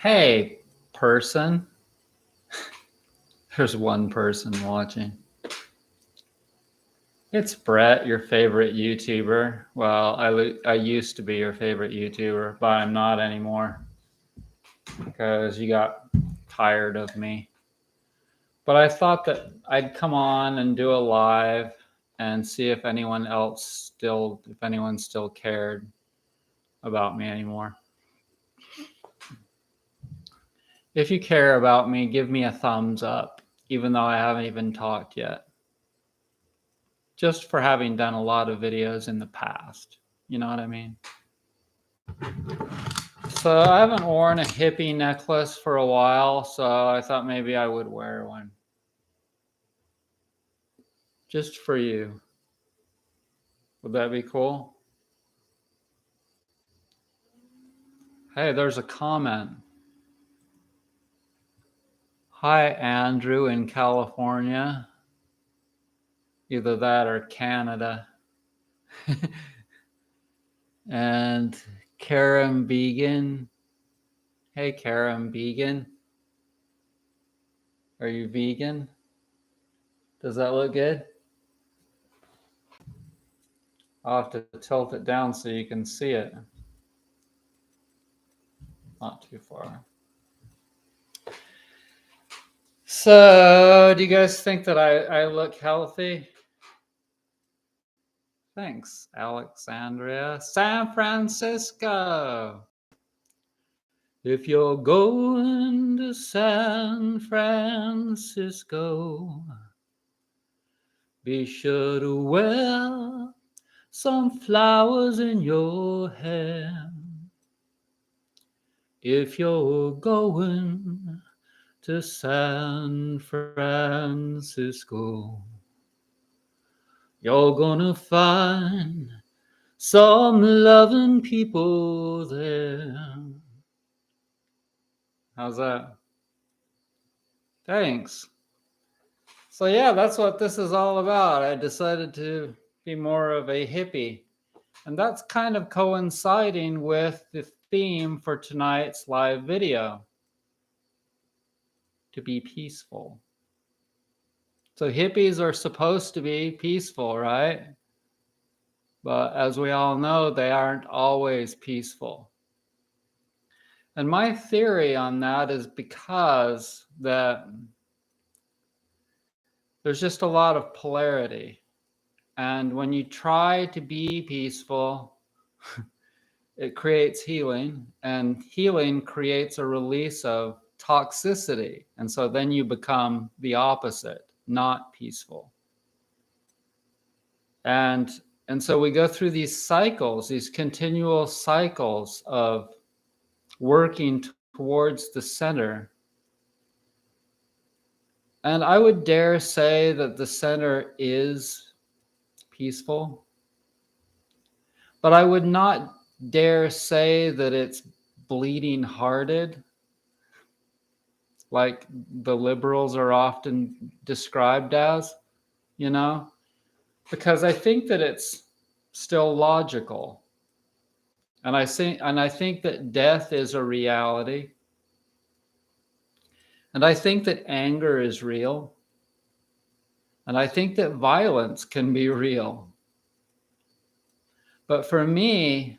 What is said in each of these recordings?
Hey, person. There's one person watching. It's Brett, your favorite YouTuber. Well, I used to be your favorite YouTuber, but I'm not anymore because you got tired of me. But I thought that I'd come on and do a live and see if anyone still cared about me anymore. If you care about me, give me a thumbs up, even though I haven't even talked yet. Just for having done a lot of videos in the past. You know what I mean? So I haven't worn a hippie necklace for a while, so I thought maybe I would wear one. Just for you. Would that be cool? Hey, there's a comment. Hi, Andrew in California. Either that or Canada. And Karen Vegan. Hey, Karen Vegan. Are you vegan? Does that look good? I'll have to tilt it down so you can see it. Not too far. So, do you guys think that I look healthy? Thanks, Alexandria. San Francisco. If you're going to San Francisco, be sure to wear some flowers in your hair. If you're going to San Francisco, you're gonna find some loving people there. How's that? Thanks. So yeah, that's what this is all about. I decided to be more of a hippie. And that's kind of coinciding with the theme for tonight's live video. To be peaceful. So hippies are supposed to be peaceful, right? But as we all know, they aren't always peaceful. And my theory on that is because that there's just a lot of polarity. And when you try to be peaceful, it creates healing, and healing creates a release of toxicity. And so then you become the opposite, not peaceful. And so we go through these cycles, these continual cycles of working towards the center. And I would dare say that the center is peaceful, but I would not dare say that it's bleeding hearted, like the liberals are often described as, you know, because I think that it's still logical. And I think that death is a reality. And I think that anger is real. And I think that violence can be real. But for me,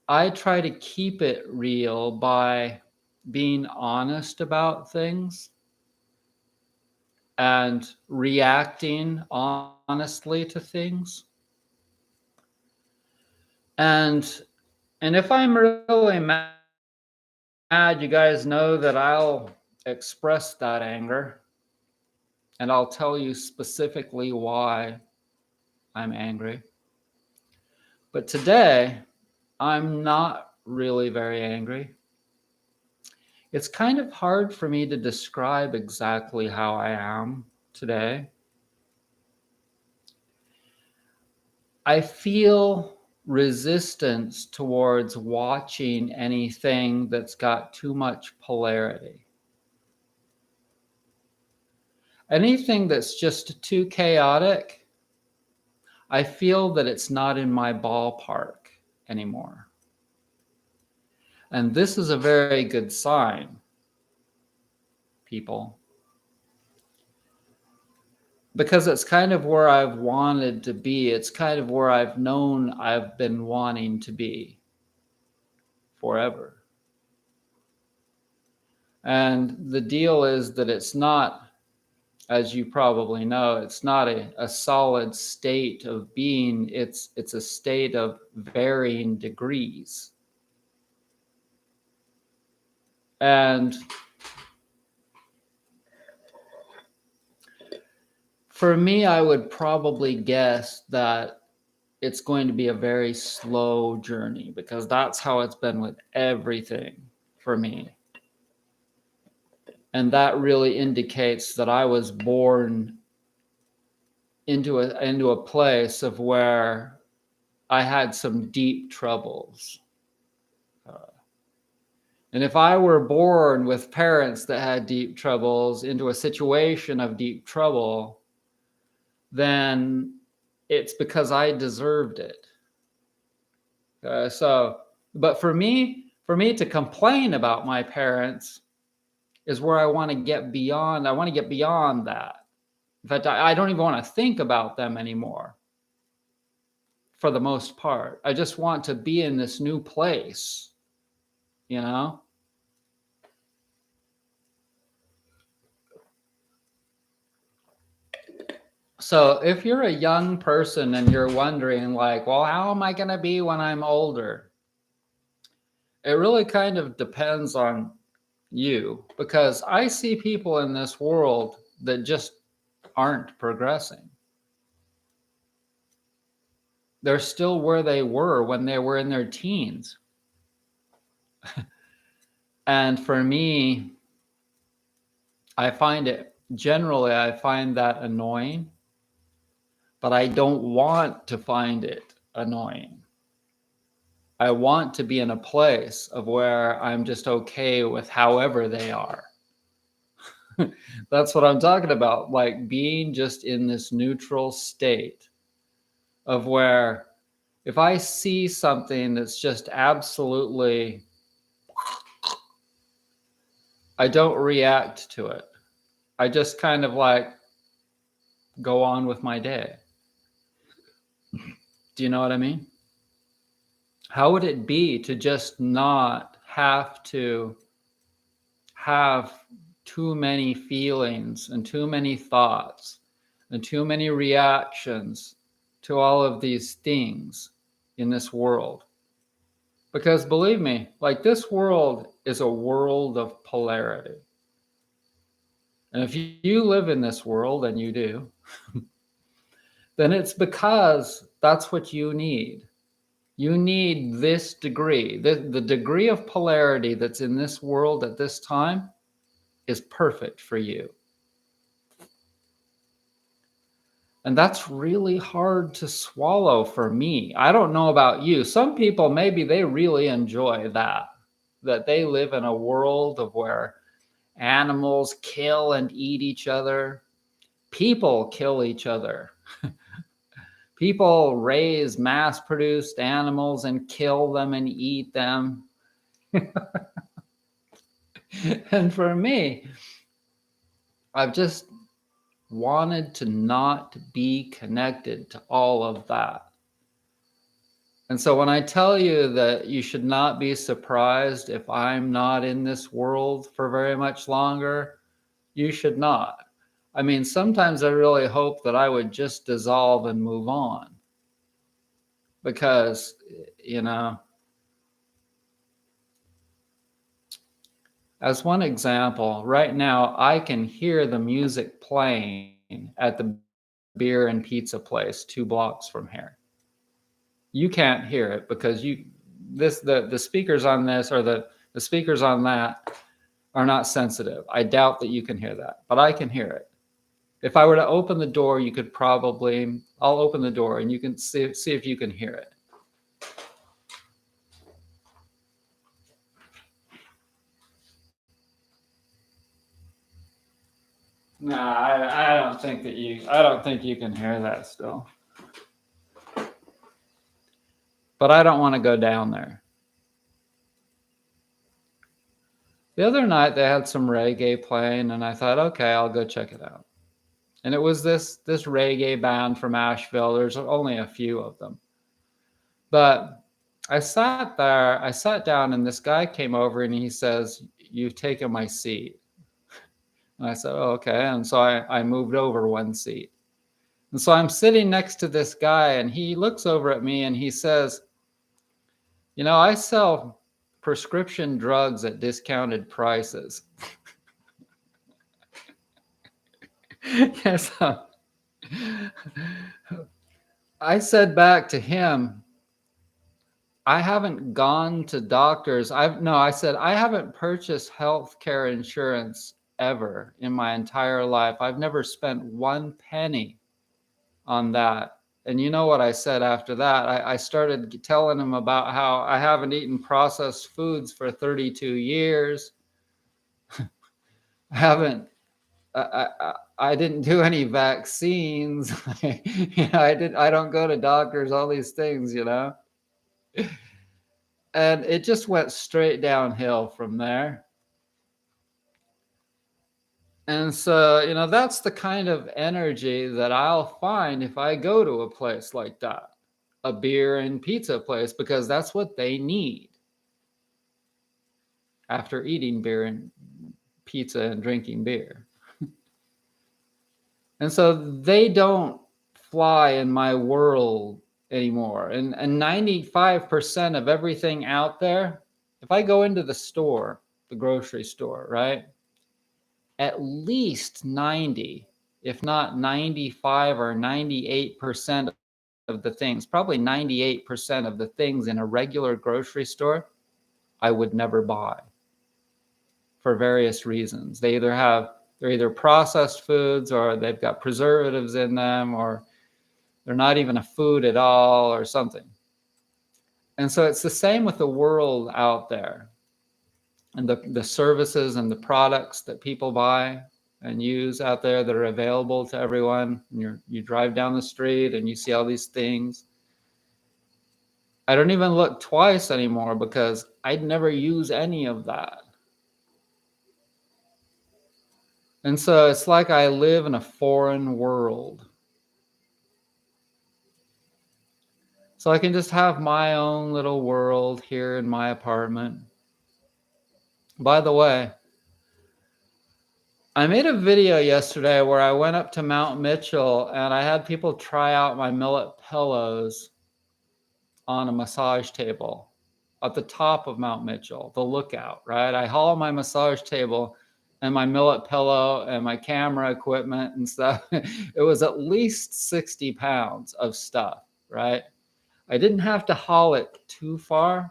I try to keep it real by being honest about things and reacting honestly to things. And if I'm really mad, you guys know that I'll express that anger, and I'll tell you specifically why I'm angry. But today, I'm not really very angry. It's kind of hard for me to describe exactly how I am today. I feel resistance towards watching anything that's got too much polarity. Anything that's just too chaotic, I feel that it's not in my ballpark anymore. And this is a very good sign, people, because it's kind of where I've wanted to be. It's kind of where I've known I've been wanting to be forever. And the deal is that it's not, as you probably know, it's not a solid state of being. It's a state of varying degrees. And for me, I would probably guess that it's going to be a very slow journey, because that's how it's been with everything for me. And that really indicates that I was born into a place of where I had some deep troubles. And if I were born with parents that had deep troubles, into a situation of deep trouble, then it's because I deserved it. But for me to complain about my parents is where I want to get beyond. I want to get beyond that. In fact, I don't even want to think about them anymore, for the most part. I just want to be in this new place, you know? So if you're a young person and you're wondering, like, well, how am I going to be when I'm older? It really kind of depends on you, because I see people in this world that just aren't progressing. They're still where they were when they were in their teens. And for me, I find that annoying, but I don't want to find it annoying. I want to be in a place of where I'm just okay with however they are. That's what I'm talking about, like being just in this neutral state of where if I see something that's just absolutely, I don't react to it. I just kind of like go on with my day. Do you know what I mean? How would it be to just not have to have too many feelings and too many thoughts and too many reactions to all of these things in this world? Because believe me, like, this world is a world of polarity. And if you live in this world, and you do, then it's because that's what you need. You need this degree. The degree of polarity that's in this world at this time is perfect for you. And that's really hard to swallow for me. I don't know about you. Some people, maybe they really enjoy that they live in a world of where animals kill and eat each other. People kill each other. People raise mass-produced animals and kill them and eat them. And for me, I've just wanted to not be connected to all of that. And so when I tell you that you should not be surprised if I'm not in this world for very much longer, you should not. I mean, sometimes I really hope that I would just dissolve and move on. Because, you know, as one example, right now I can hear the music playing at the beer and pizza place 2 blocks from here. You can't hear it because the speakers on this, or the speakers on that, are not sensitive. I doubt that you can hear that, but I can hear it. If I were to open the door, you could probably, I'll open the door and you can see if you can hear it. Nah, I don't think you can hear that still. But I don't want to go down there. The other night they had some reggae playing, and I thought, okay, I'll go check it out. And it was this reggae band from Asheville. There's only a few of them. But I sat there, I sat down, and this guy came over and he says, "You've taken my seat." And I said, "Oh, okay." And so I moved over one seat. And so I'm sitting next to this guy, and he looks over at me and he says, I sell prescription drugs at discounted prices. Yes. I said back to him, I haven't gone to doctors. I said, I haven't purchased healthcare insurance ever in my entire life. I've never spent one penny on that. And you know what I said after that? I started telling him about how I haven't eaten processed foods for 32 years. I haven't, I didn't do any vaccines. I don't go to doctors, all these things. And it just went straight downhill from there. And so, that's the kind of energy that I'll find if I go to a place like that, a beer and pizza place, because that's what they need after eating beer and pizza and drinking beer. And so they don't fly in my world anymore. And 95% of everything out there, if I go into the store, the grocery store, right? At least 90, if not 95 or 98% of the things, probably 98% of the things in a regular grocery store, I would never buy for various reasons. They're either processed foods, or they've got preservatives in them, or they're not even a food at all, or something. And so it's the same with the world out there, and the services and the products that people buy and use out there that are available to everyone. And you drive down the street and you see all these things. I don't even look twice anymore because I'd never use any of that. And so it's like I live in a foreign world. So I can just have my own little world here in my apartment. By the way, I made a video yesterday where I went up to Mount Mitchell and I had people try out my millet pillows on a massage table at the top of Mount Mitchell, the lookout, right? I haul my massage table and my millet pillow and my camera equipment and stuff. It was at least 60 pounds of stuff, right? I didn't have to haul it too far,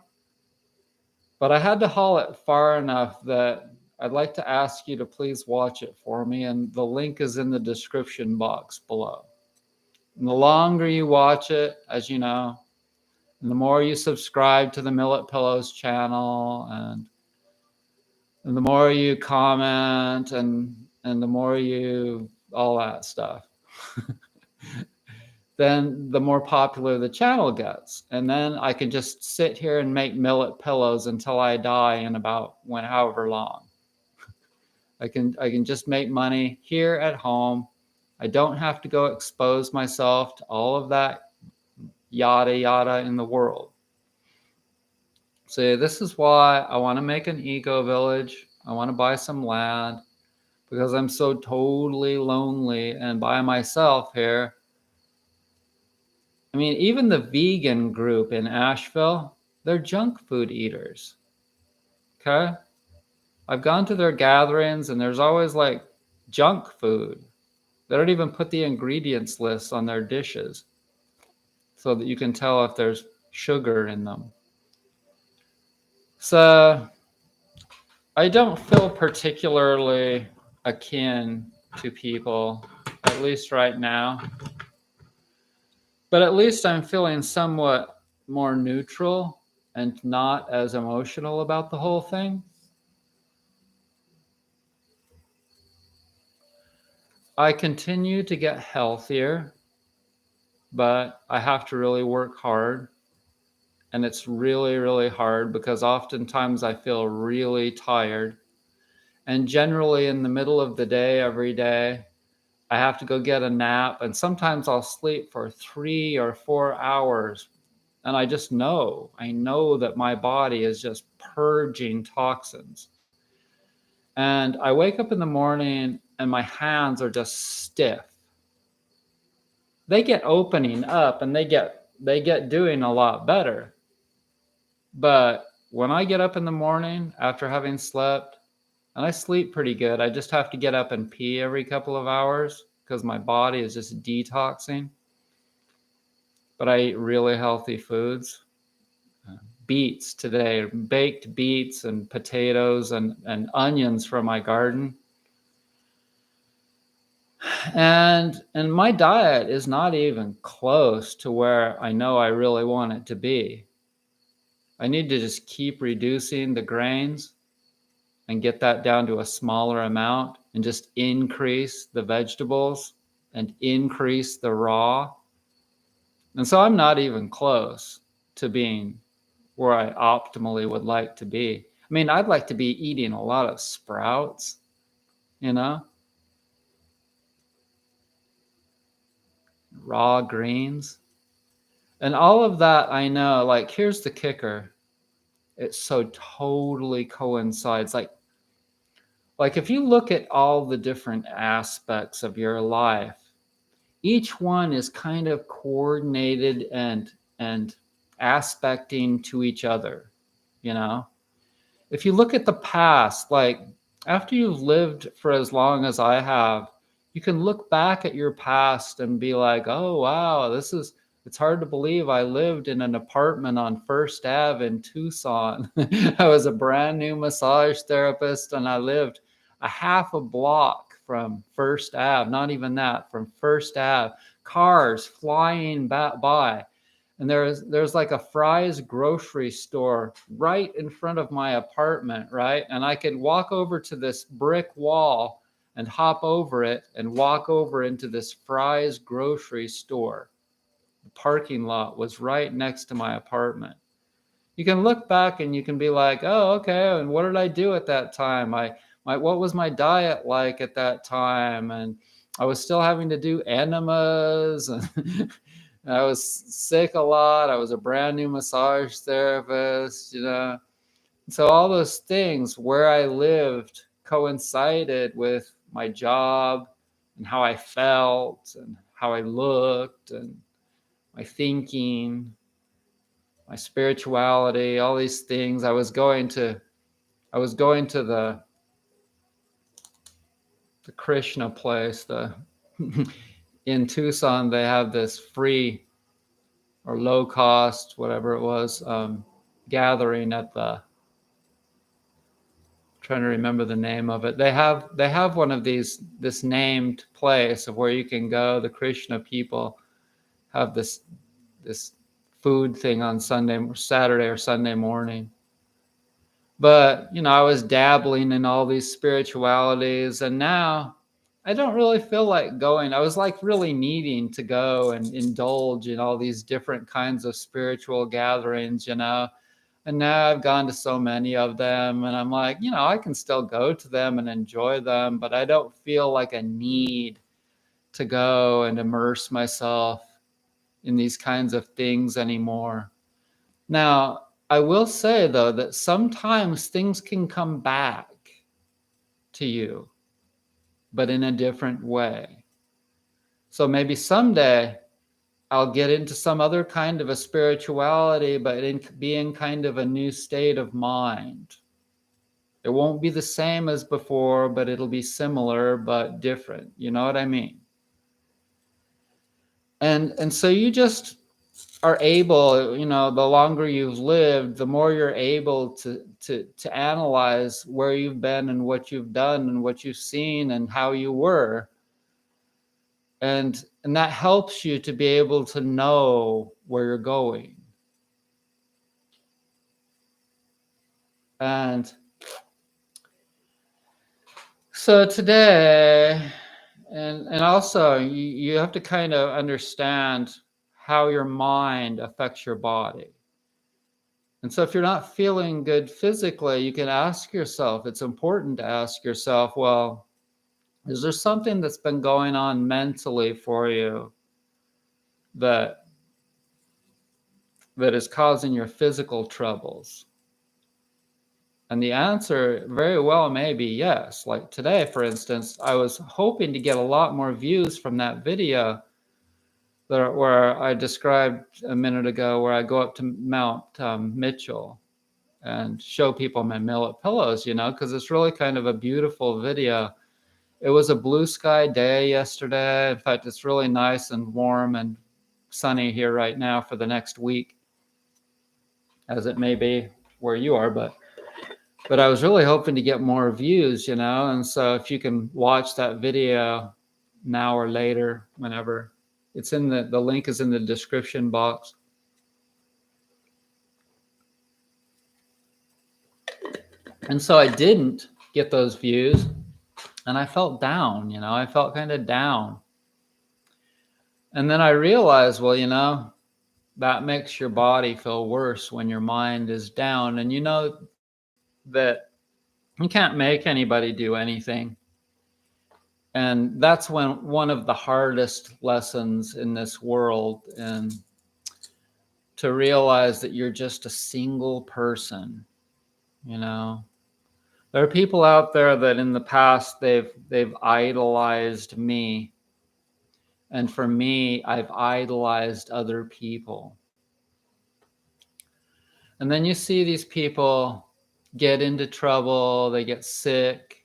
but I had to haul it far enough that I'd like to ask you to please watch it for me. And the link is in the description box below. And the longer you watch it, as you know, and the more you subscribe to the Millet Pillows channel, and the more you comment, and the more you all that stuff, then the more popular the channel gets. And then I can just sit here and make millet pillows until I die in about however long. I can just make money here at home. I don't have to go expose myself to all of that yada yada in the world. So this is why I want to make an eco village. I want to buy some land because I'm so totally lonely and by myself here. I mean, even the vegan group in Asheville, they're junk food eaters. Okay? I've gone to their gatherings and there's always like junk food. They don't even put the ingredients lists on their dishes so that you can tell if there's sugar in them. So I don't feel particularly akin to people, at least right now. But at least I'm feeling somewhat more neutral and not as emotional about the whole thing. I continue to get healthier, but I have to really work hard. And it's really, really hard because oftentimes I feel really tired. And generally in the middle of the day, every day, I have to go get a nap. And sometimes I'll sleep for 3 or 4 hours. And I know that my body is just purging toxins. And I wake up in the morning and my hands are just stiff. They get opening up and they get doing a lot better. But when I get up in the morning after having slept, and I sleep pretty good, I just have to get up and pee every couple of hours because my body is just detoxing. But I eat really healthy foods. Beets today, baked beets and potatoes and onions from my garden. And my diet is not even close to where I know I really want it to be. I need to just keep reducing the grains and get that down to a smaller amount and just increase the vegetables and increase the raw. And so I'm not even close to being where I optimally would like to be. I mean, I'd like to be eating a lot of sprouts, you know, raw greens. And all of that, I know, like, here's the kicker. It so totally coincides. Like if you look at all the different aspects of your life, each one is kind of coordinated and aspecting to each other, you know? If you look at the past, like after you've lived for as long as I have, you can look back at your past and be like, oh, wow, it's hard to believe I lived in an apartment on First Ave in Tucson. I was a brand new massage therapist and I lived a half a block from First Ave, not even that, from First Ave, cars flying by. And there's like a Fry's grocery store right in front of my apartment, right? And I could walk over to this brick wall and hop over it and walk over into this Fry's grocery store. The parking lot was right next to my apartment. You can look back and you can be like, oh, okay, and what did I do at that time? What was my diet like at that time? And I was still having to do enemas and I was sick a lot. I was a brand new massage therapist, you know. So all those things where I lived coincided with my job and how I felt and how I looked and my thinking, my spirituality, all these things. I was going to the Krishna place, the in Tucson they have this free or low cost, whatever it was, gathering at the, trying to remember the name of it. They have one of this named place of where you can go. The Krishna people have this food thing on Saturday or Sunday morning. But I was dabbling in all these spiritualities, and now I don't really feel like going. I was like really needing to go and indulge in all these different kinds of spiritual gatherings, and now I've gone to so many of them, and I'm like, I can still go to them and enjoy them, but I don't feel like a need to go and immerse myself in these kinds of things anymore. Now, I will say, though, that sometimes things can come back to you, but in a different way. So maybe someday I'll get into some other kind of a spirituality, but be in kind of a new state of mind. It won't be the same as before, but it'll be similar, but different. You know what I mean? And so you just are able, the longer you've lived, the more you're able to analyze where you've been and what you've done and what you've seen and how you were. And that helps you to be able to know where you're going. And so today, and also you have to kind of understand how your mind affects your body. And so if you're not feeling good physically, you can ask yourself, it's important to ask yourself, well, is there something that's been going on mentally for you that is causing your physical troubles? And the answer very well may be yes. Like today, for instance, I was hoping to get a lot more views from that video where I described a minute ago, where I go up to Mount Mitchell and show people my millet pillows, because it's really kind of a beautiful video. It was a blue sky day yesterday. In fact, it's really nice and warm and sunny here right now for the next week, as it may be where you are. But I was really hoping to get more views, and so if you can watch that video now or later, whenever, it's in the link is in the description box. And so I didn't get those views, and I felt down, I felt kind of down. And then I realized, well, that makes your body feel worse when your mind is down. And you know that you can't make anybody do anything. And that's when one of the hardest lessons in this world, and to realize that you're just a single person. There are people out there that in the past they've idolized me, and for me, I've idolized other people. And then you see these people get into trouble, they get sick,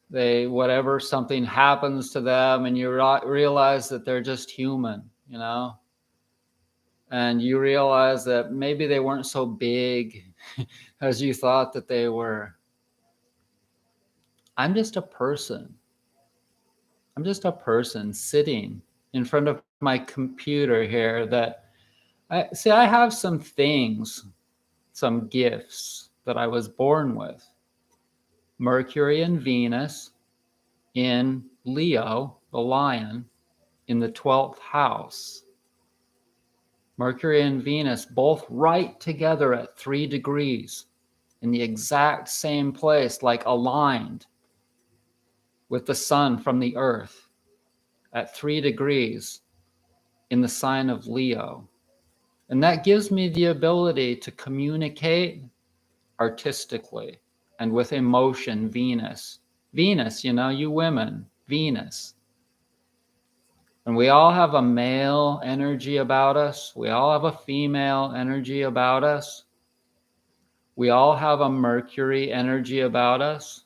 something happens to them, and you realize that they're just human, and you realize that maybe they weren't so big as you thought that they were. I'm just a person. I'm just a person sitting in front of my computer here that I have some things, some gifts that I was born with. Mercury and Venus in Leo, the lion, in the 12th house. Mercury and Venus both right together at 3 degrees in the exact same place, like aligned with the sun from the earth at 3 degrees in the sign of Leo. And that gives me the ability to communicate artistically and with emotion. Venus, you women, Venus. And we all have a male energy about us. We all have a female energy about us. We all have a Mercury energy about us.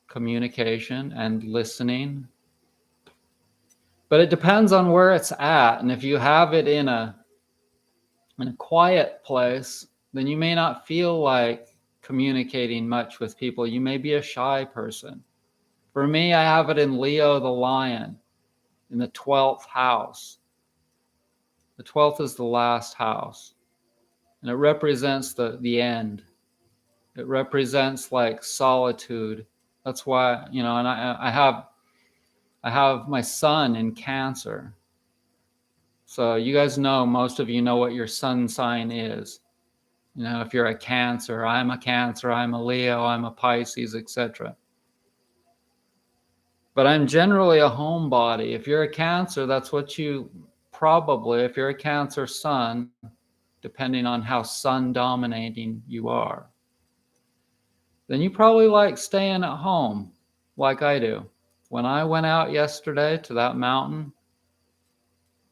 Communication and listening. But it depends on where it's at. And if you have it in a quiet place, then you may not feel like communicating much with people. You may be a shy person. For me, I have it in Leo the lion in the 12th house. The 12th is the last house, and it represents the end. It represents like solitude. That's why, and I have my sun in Cancer. So you guys know, most of you know what your sun sign is. If you're a Cancer, I'm a Cancer, I'm a Leo, I'm a Pisces, etc. But I'm generally a homebody. If you're a Cancer, that's what you probably, if you're a Cancer sun, depending on how sun dominating you are, then you probably like staying at home like I do. When I went out yesterday to that mountain,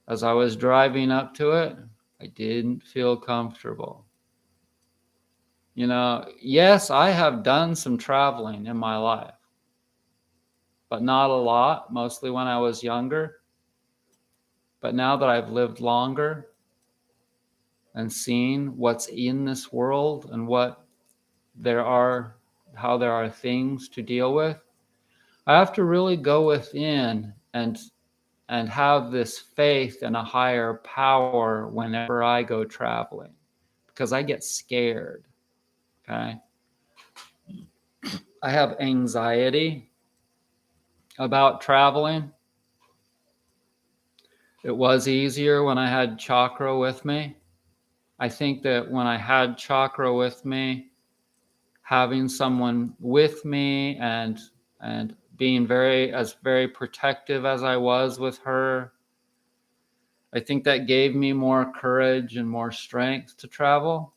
as I was driving up to it, I didn't feel comfortable. Yes, I have done some traveling in my life, but not a lot, mostly when I was younger. But now that I've lived longer and seen what's in this world and how there are things to deal with, I have to really go within and have this faith in a higher power whenever I go traveling, because I get scared. Okay. I have anxiety about traveling. It was easier when I had Chakra with me, I think that when I had chakra with me, having someone with me and being very protective as I was with her, I think that gave me more courage and more strength to travel.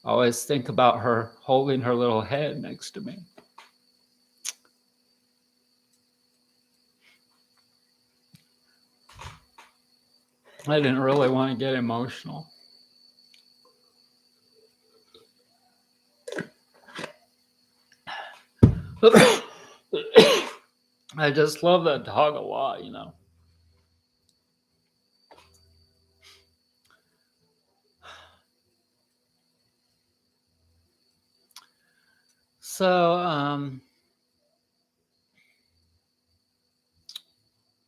I always think about her holding her little head next to me. I didn't really want to get emotional. I just love that dog a lot, you know. So,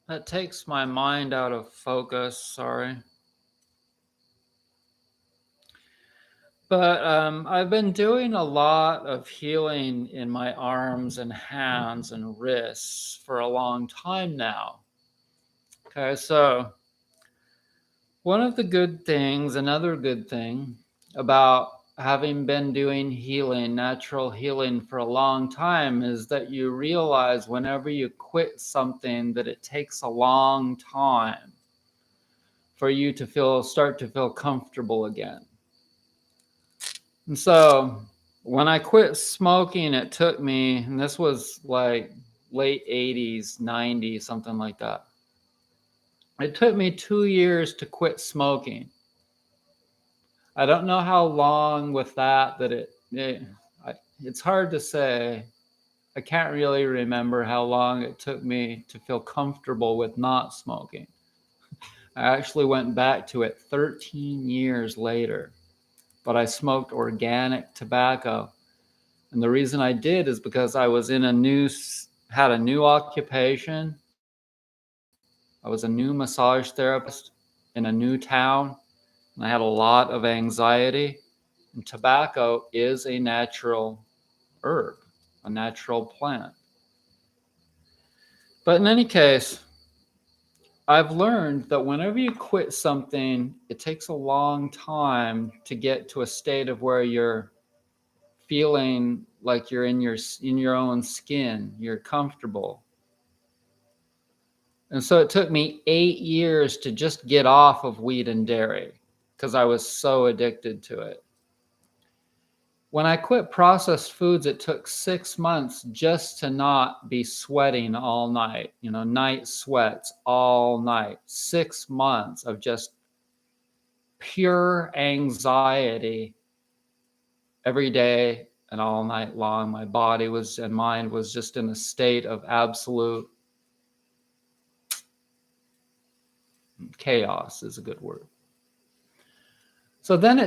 that takes my mind out of focus, sorry. But I've been doing a lot of healing in my arms and hands and wrists for a long time now. Okay, so one of the good things, another good thing about having been doing healing, natural healing for a long time is that you realize whenever you quit something that it takes a long time for you to start to feel comfortable again. And so when I quit smoking, it took me, and this was like late 80s, 90s, something like that. It took me 2 years to quit smoking. I don't know how long with it's hard to say. I can't really remember how long it took me to feel comfortable with not smoking. I actually went back to it 13 years later, but I smoked organic tobacco. And the reason I did is because I was had a new occupation. I was a new massage therapist in a new town, and I had a lot of anxiety. And tobacco is a natural herb, a natural plant. But in any case, I've learned that whenever you quit something, it takes a long time to get to a state of where you're feeling like you're in your own skin, you're comfortable. And so it took me 8 years to just get off of wheat and dairy because I was so addicted to it. When I quit processed foods, it took 6 months just to not be sweating all night, night sweats all night. 6 months of just pure anxiety every day and all night long. My body and mind was just in a state of absolute chaos, is a good word. So then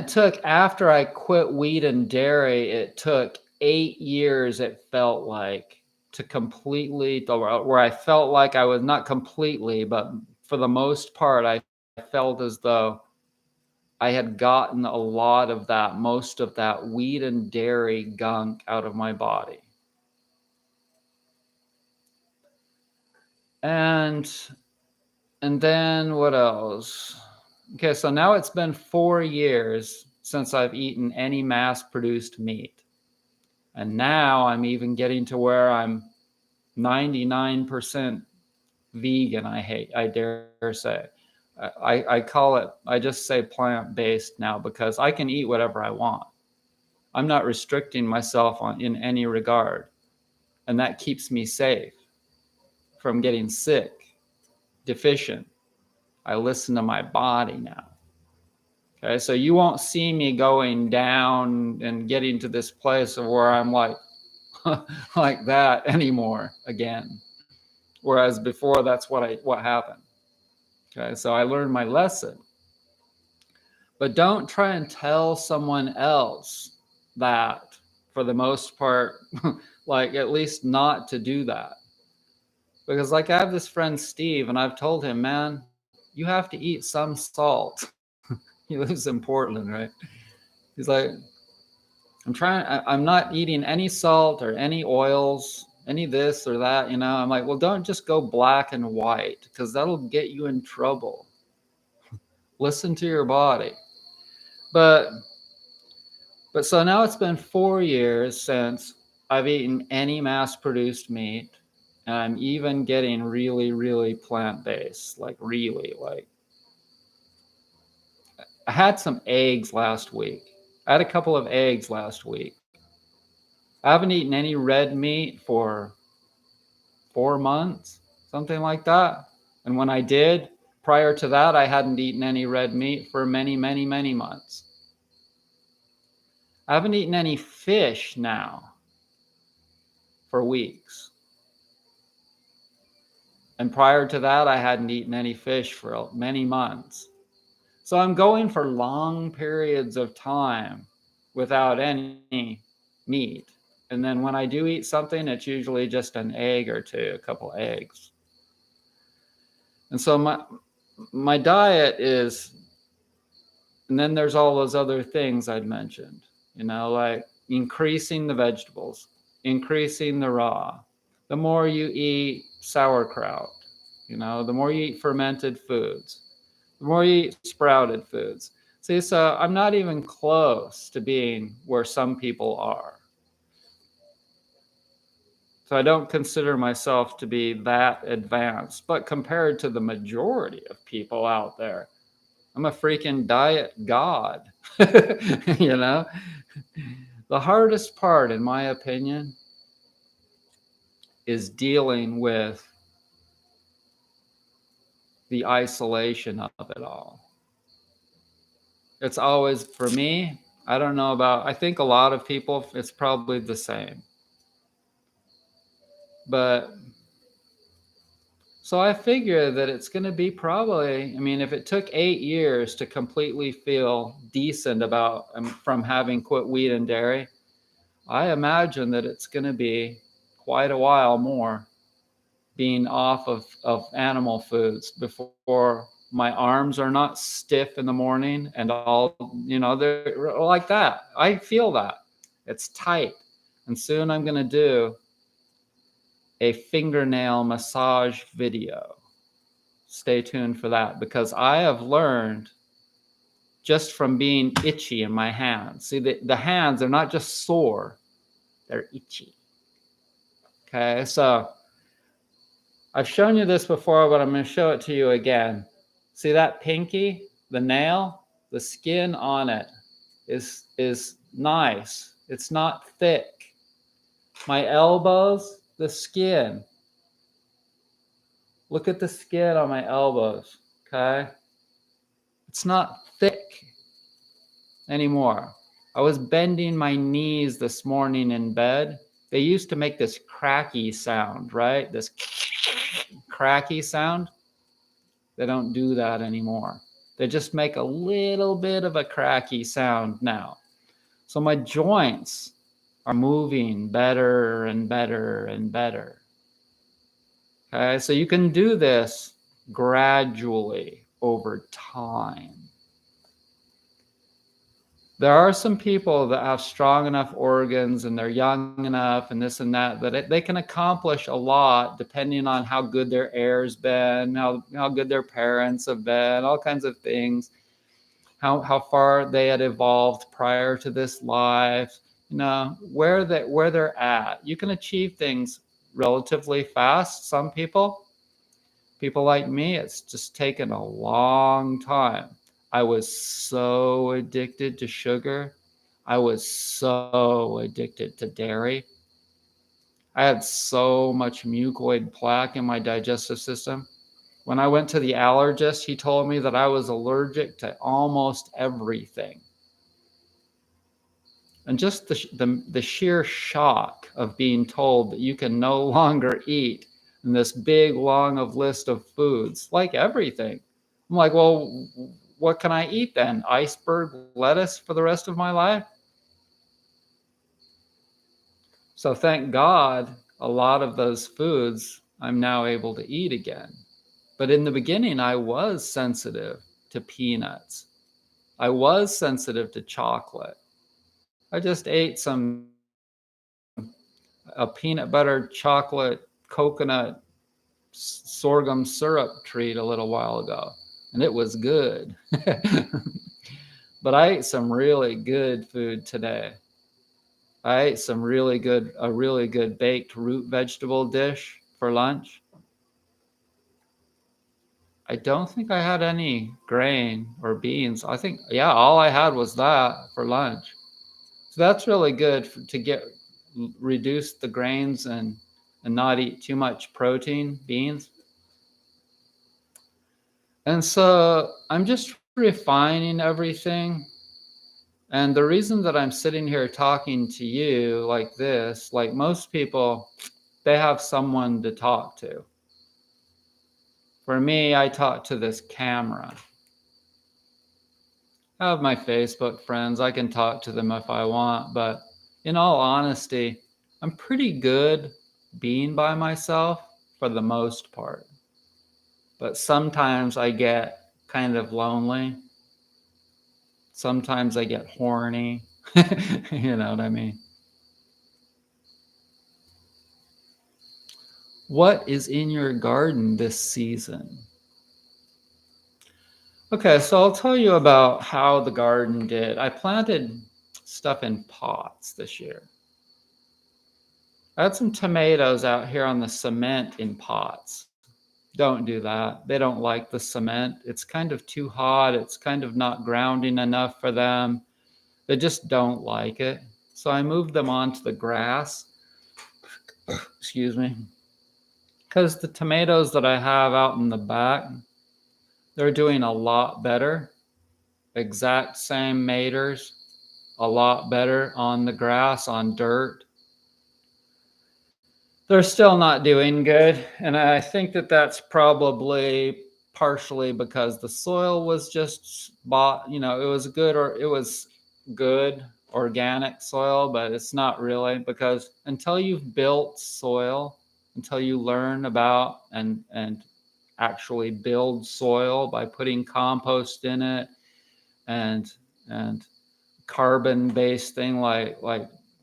after I quit wheat and dairy, it took 8 years, it felt like, to completely, where I felt like I was not completely, but for the most part, I felt as though I had gotten most of that wheat and dairy gunk out of my body. And then what else? Okay, so now it's been 4 years since I've eaten any mass-produced meat. And now I'm even getting to where I'm 99% vegan, I dare say. I just say plant-based now because I can eat whatever I want. I'm not restricting myself in any regard. And that keeps me safe from getting sick, deficient. I listen to my body now. Okay, so you won't see me going down and getting to this place of where I'm like like that anymore again. Whereas before, that's what happened. Okay, so I learned my lesson. But don't try and tell someone else that, for the most part, like at least not to do that. Because like I have this friend Steve, and I've told him, man, you have to eat some salt. He lives in Portland, right? He's like, I'm not eating any salt or any oils, any this or that, I'm like, well, don't just go black and white, because that'll get you in trouble. Listen to your body. But so now it's been 4 years since I've eaten any mass-produced meat, and I'm even getting really, really plant-based, like really, like I had some eggs last week. I had a couple of eggs last week. I haven't eaten any red meat for 4 months, something like that. And when I did, prior to that, I hadn't eaten any red meat for many, many, many months. I haven't eaten any fish now for weeks. And prior to that, I hadn't eaten any fish for many months. So I'm going for long periods of time without any meat. And then when I do eat something, it's usually just an egg or two, a couple eggs. And so my diet is, and then there's all those other things I'd mentioned, like increasing the vegetables, increasing the raw. The more you eat sauerkraut, the more you eat fermented foods, the more you eat sprouted foods. See, so I'm not even close to being where some people are. So I don't consider myself to be that advanced, but compared to the majority of people out there, I'm a freaking diet god. The hardest part, in my opinion, is dealing with the isolation of it all. It's always, for me, I don't know about, I think a lot of people, it's probably the same. But so I figure that it's going to be probably, if it took 8 years to completely feel decent about from having quit wheat and dairy, I imagine that it's going to be quite a while more being off of animal foods before my arms are not stiff in the morning and all, they're like that. I feel that. It's tight. And soon I'm going to do a fingernail massage video. Stay tuned for that, because I have learned just from being itchy in my hands. See, the hands are not just sore, they're itchy. Okay, so I've shown you this before, but I'm going to show it to you again. See that pinky, the nail, the skin on it is nice. It's not thick. My elbows, the skin. Look at the skin on my elbows, okay? It's not thick anymore. I was bending my knees this morning in bed. They used to make this cracky sound, right? This cracky sound. They don't do that anymore. They just make a little bit of a cracky sound now. So my joints are moving better and better and better. Okay, so you can do this gradually over time. There are some people that have strong enough organs and they're young enough and this and that, that they can accomplish a lot depending on how good their air's been, how good their parents have been, all kinds of things, how far they had evolved prior to this life, where they're at. You can achieve things relatively fast. Some people like me, it's just taken a long time. I was so addicted to sugar. I was so addicted to dairy. I had so much mucoid plaque in my digestive system. When I went to the allergist, he told me that I was allergic to almost everything. And just the sheer shock of being told that you can no longer eat in this big long of list of foods, like everything. I'm like, well, what can I eat then? Iceberg lettuce for the rest of my life? So thank God, a lot of those foods I'm now able to eat again. But in the beginning, I was sensitive to peanuts. I was sensitive to chocolate. I just ate some a peanut butter chocolate coconut sorghum syrup treat a little while ago, and it was good. But I ate some really good food today. I ate a really good baked root vegetable dish for lunch. I don't think I had any grain or beans. I think, yeah, all I had was that for lunch. So that's really good to get reduce the grains and not eat too much protein, beans. And so I'm just refining everything. And the reason that I'm sitting here talking to you like this, like most people, they have someone to talk to. For me, I talk to this camera. I have my Facebook friends. I can talk to them if I want, but in all honesty, I'm pretty good being by myself for the most part. But sometimes I get kind of lonely. Sometimes I get horny. You know what I mean? What is in your garden this season? Okay, so I'll tell you about how the garden did. I planted stuff in pots this year. I had some tomatoes out here on the cement in pots. Don't do that. They don't like the cement. It's kind of too hot. It's kind of not grounding enough for them. They just don't like it. So I moved them onto the grass. Excuse me. Because the tomatoes that I have out in the back, they're doing a lot better. Exact same maters, a lot better on the grass, on dirt. They're still not doing good. And I think that that's probably partially because the soil was just bought, it was good, or it was good organic soil, but it's not really, because until you've built soil, until you learn about and actually build soil by putting compost in it and and carbon based thing like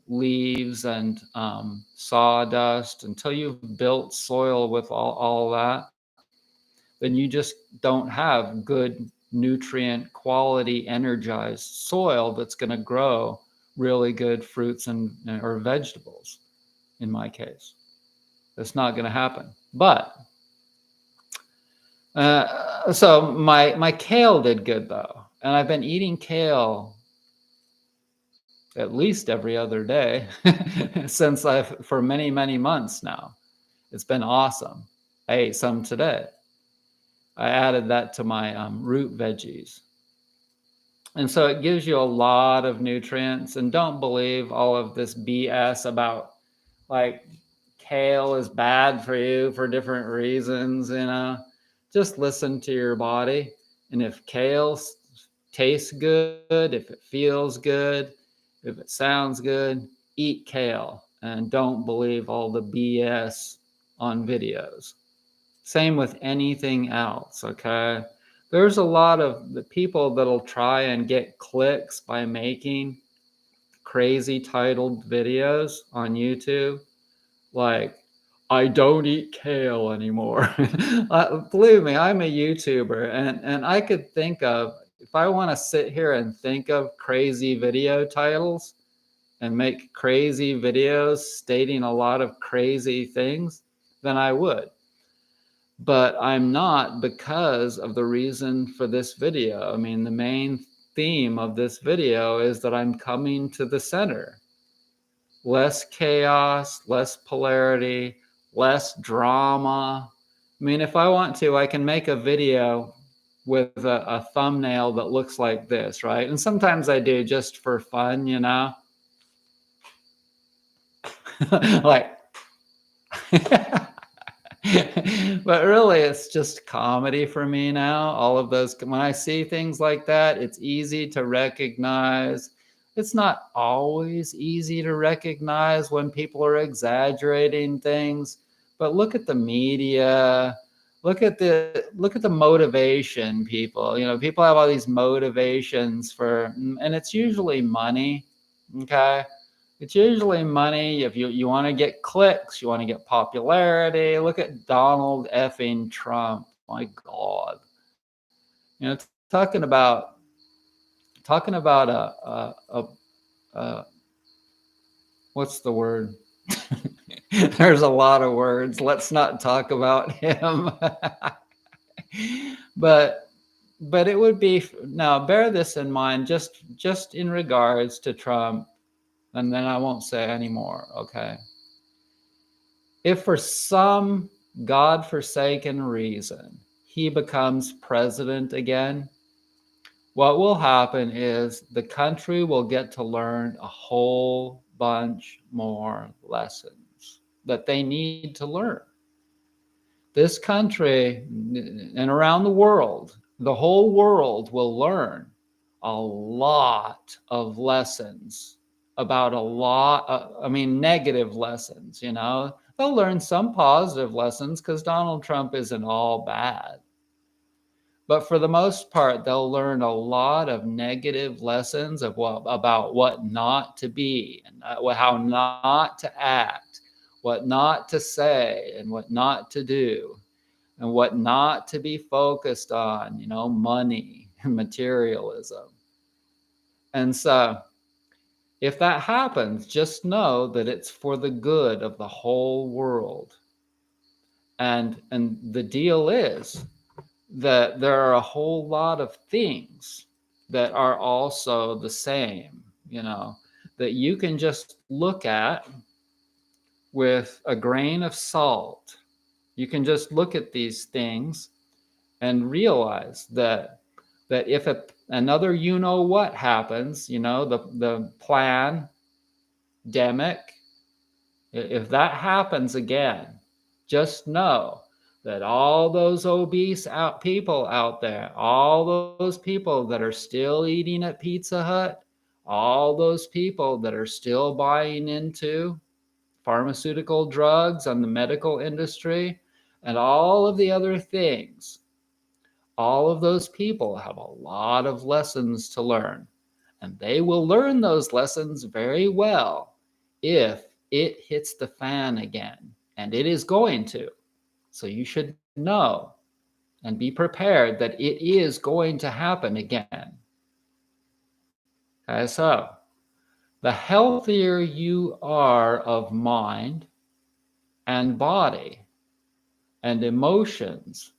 leaves and sawdust, until you've built soil with all that, then you just don't have good nutrient quality energized soil that's going to grow really good fruits and or vegetables. In my case, that's not going to happen. But so my kale did good though, and I've been eating kale at least every other day since for many months now. It's been awesome. I ate some today. I added that to my root veggies. And so it gives you a lot of nutrients. And don't believe all of this BS about like kale is bad for you for different reasons. Just listen to your body. And if kale tastes good, if it feels good, if it sounds good, eat kale and don't believe all the BS on videos. Same with anything else, okay? There's a lot of the people that'll try and get clicks by making crazy titled videos on YouTube, like, I don't eat kale anymore. Believe me, I'm a YouTuber, and I could think of, if I want to sit here and think of crazy video titles and make crazy videos stating a lot of crazy things, then I would. But I'm not, because of the reason for this video. I mean, the main theme of this video is that I'm coming to the center. Less chaos, less polarity, less drama. I mean, if I want to, I can make a video with a thumbnail that looks like this, right? And sometimes I do just for fun. Like, but really, it's just comedy for me now. All of those, when I see things like that, it's easy to recognize. It's not always easy to recognize when people are exaggerating things, but look at the media. Look at the motivation, people. People have all these motivations and it's usually money. Okay. It's usually money. If you want to get clicks, you want to get popularity. Look at Donald effing Trump. My God. Talking about a what's the word? There's a lot of words. Let's not talk about him. but but it would be, now bear this in mind, just in regards to Trump, and then I won't say anymore. Okay. If for some godforsaken reason he becomes president again, what will happen is the country will get to learn a whole bunch more lessons that they need to learn. This country and around the world, the whole world will learn a lot of lessons about a lot, negative lessons, They'll learn some positive lessons because Donald Trump isn't all bad. But for the most part, they'll learn a lot of negative lessons about what not to be, and how not to act, what not to say, and what not to do, and what not to be focused on, money and materialism. And so if that happens, just know that it's for the good of the whole world. And the deal is that there are a whole lot of things that are also the same, that you can just look at with a grain of salt. You can just look at these things and realize that if another what happens, the pandemic, if that happens again, just know that all those obese people out there, all those people that are still eating at Pizza Hut, all those people that are still buying into pharmaceutical drugs and the medical industry, and all of the other things, all of those people have a lot of lessons to learn. And they will learn those lessons very well if it hits the fan again. And it is going to. So you should know and be prepared that it is going to happen again. Okay, so the healthier you are of mind and body and emotions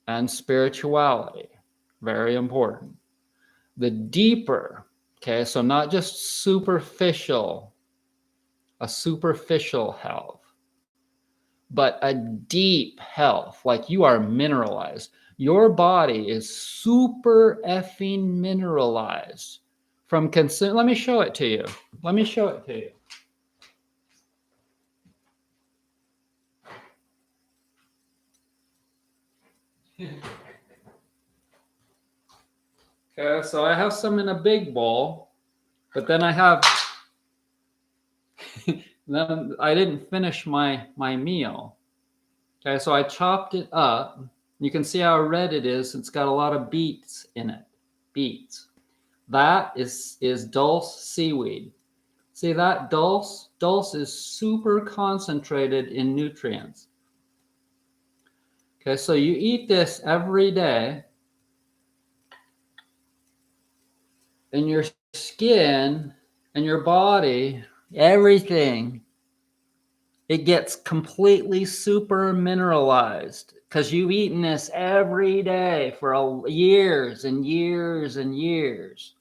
and spirituality, very important, the deeper, okay, so not just a superficial health, but a deep health, like you are mineralized. Your body is super effing mineralized from consume. Let me show it to you. Let me show it to you. Okay, so I have some in a big bowl, but then I have, then I didn't finish my meal. Okay, so I chopped it up. You can see how red it is. It's got a lot of beets in it. Beets. That is dulse seaweed. See that dulse? Dulse is super concentrated in nutrients. Okay, so you eat this every day, and your skin and your body, everything, it gets completely super mineralized because you've eaten this every day for years and years and years.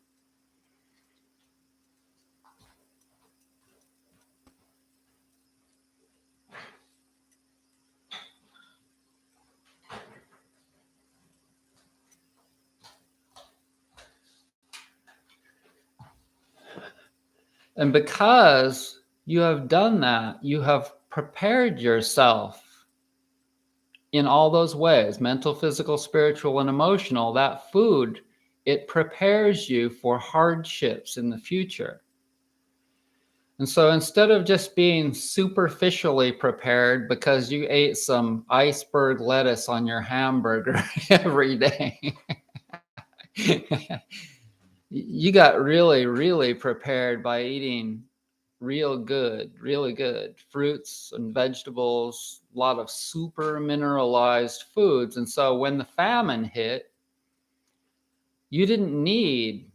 And because you have done that, you have prepared yourself in all those ways, mental, physical, spiritual, and emotional. That food, it prepares you for hardships in the future. And so instead of just being superficially prepared because you ate some iceberg lettuce on your hamburger every day, you got really, really prepared by eating real good, really good. Fruits and vegetables, a lot of super mineralized foods. And so when the famine hit, you didn't need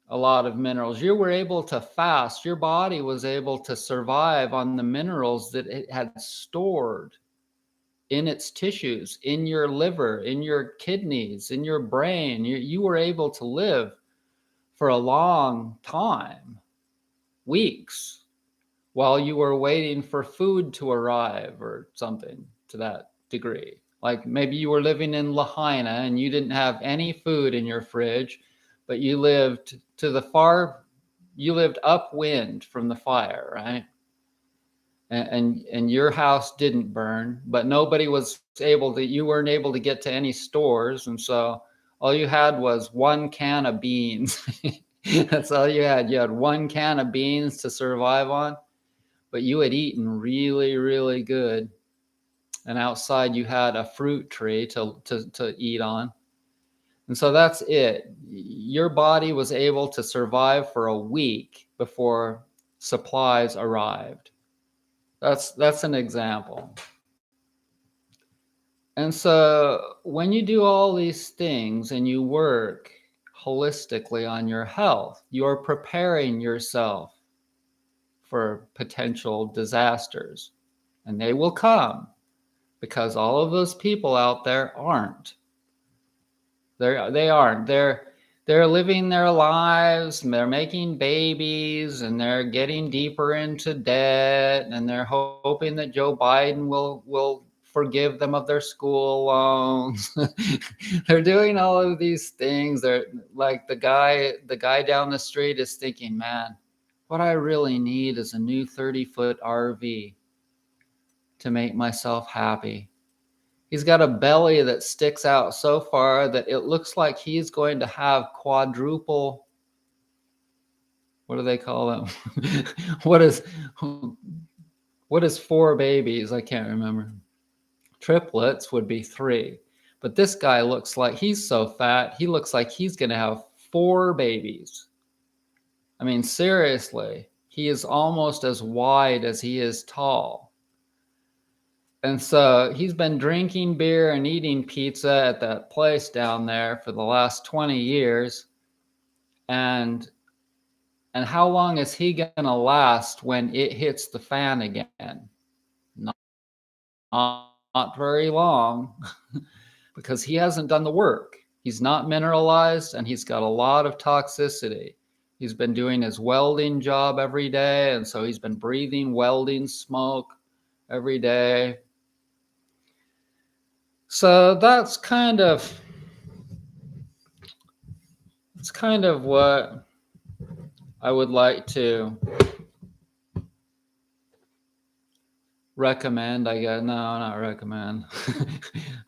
a lot of minerals. You were able to fast. Your body was able to survive on the minerals that it had stored in its tissues, in your liver, in your kidneys, in your brain. You were able to live for a long time, weeks, while you were waiting for food to arrive or something to that degree. Like maybe you were living in Lahaina and you didn't have any food in your fridge, but you lived you lived upwind from the fire, right? And your house didn't burn, but nobody was able to, you weren't able to get to any stores. And so all you had was one can of beans. That's all you had. You had one can of beans to survive on, but you had eaten really, really good. And outside you had a fruit tree to eat on. And so that's it. Your body was able to survive for a week before supplies arrived. That's an example. And so when you do all these things and you work holistically on your health, you're preparing yourself for potential disasters. And they will come because all of those people out there aren't. They aren't. They're living their lives, and they're making babies, and they're getting deeper into debt, and they're hoping that Joe Biden will forgive them of their school loans. They're doing all of these things. They're like the guy down the street is thinking, man, what I really need is a new 30-foot RV to make myself happy. He's got a belly that sticks out so far that it looks like he's going to have quadruple. What do they call them? what is what is 4 babies? I can't remember. Triplets would be 3. But this guy looks like he's so fat, he looks like he's going to have 4 babies. I mean, seriously, he is almost as wide as he is tall. And so he's been drinking beer and eating pizza at that place down there for the last 20 years. And how long is he going to last when it hits the fan again? Not very long, because he hasn't done the work. He's not mineralized and he's got a lot of toxicity. He's been doing his welding job every day, and so he's been breathing welding smoke every day. So that's kind of what I would like to recommend, I guess. No, not recommend.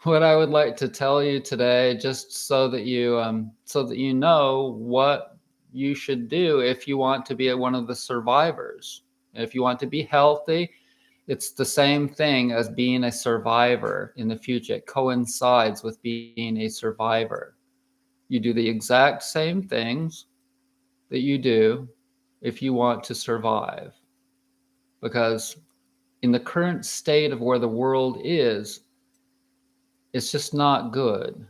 What I would like to tell you today, just so that you know what you should do if you want to be one of the survivors. If you want to be healthy, it's the same thing as being a survivor in the future. It coincides with being a survivor. You do the exact same things that you do if you want to survive. Because in the current state of where the world is, it's just not good.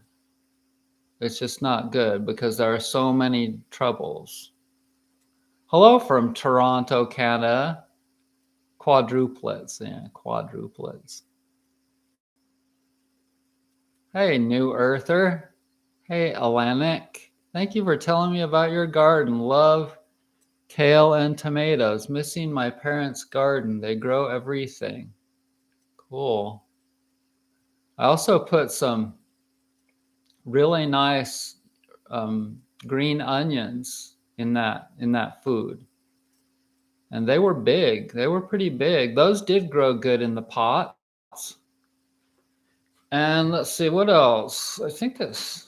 It's just not good because there are so many troubles. Hello from Toronto, Canada. Quadruplets, yeah, quadruplets. Hey, New Earther. Hey, Alanic. Thank you for telling me about your garden. Love kale and tomatoes. Missing my parents' garden. They grow everything. Cool. I also put some really nice green onions in that food. And they were big. They were pretty big. Those did grow good in the pots. And let's see, what else? I think this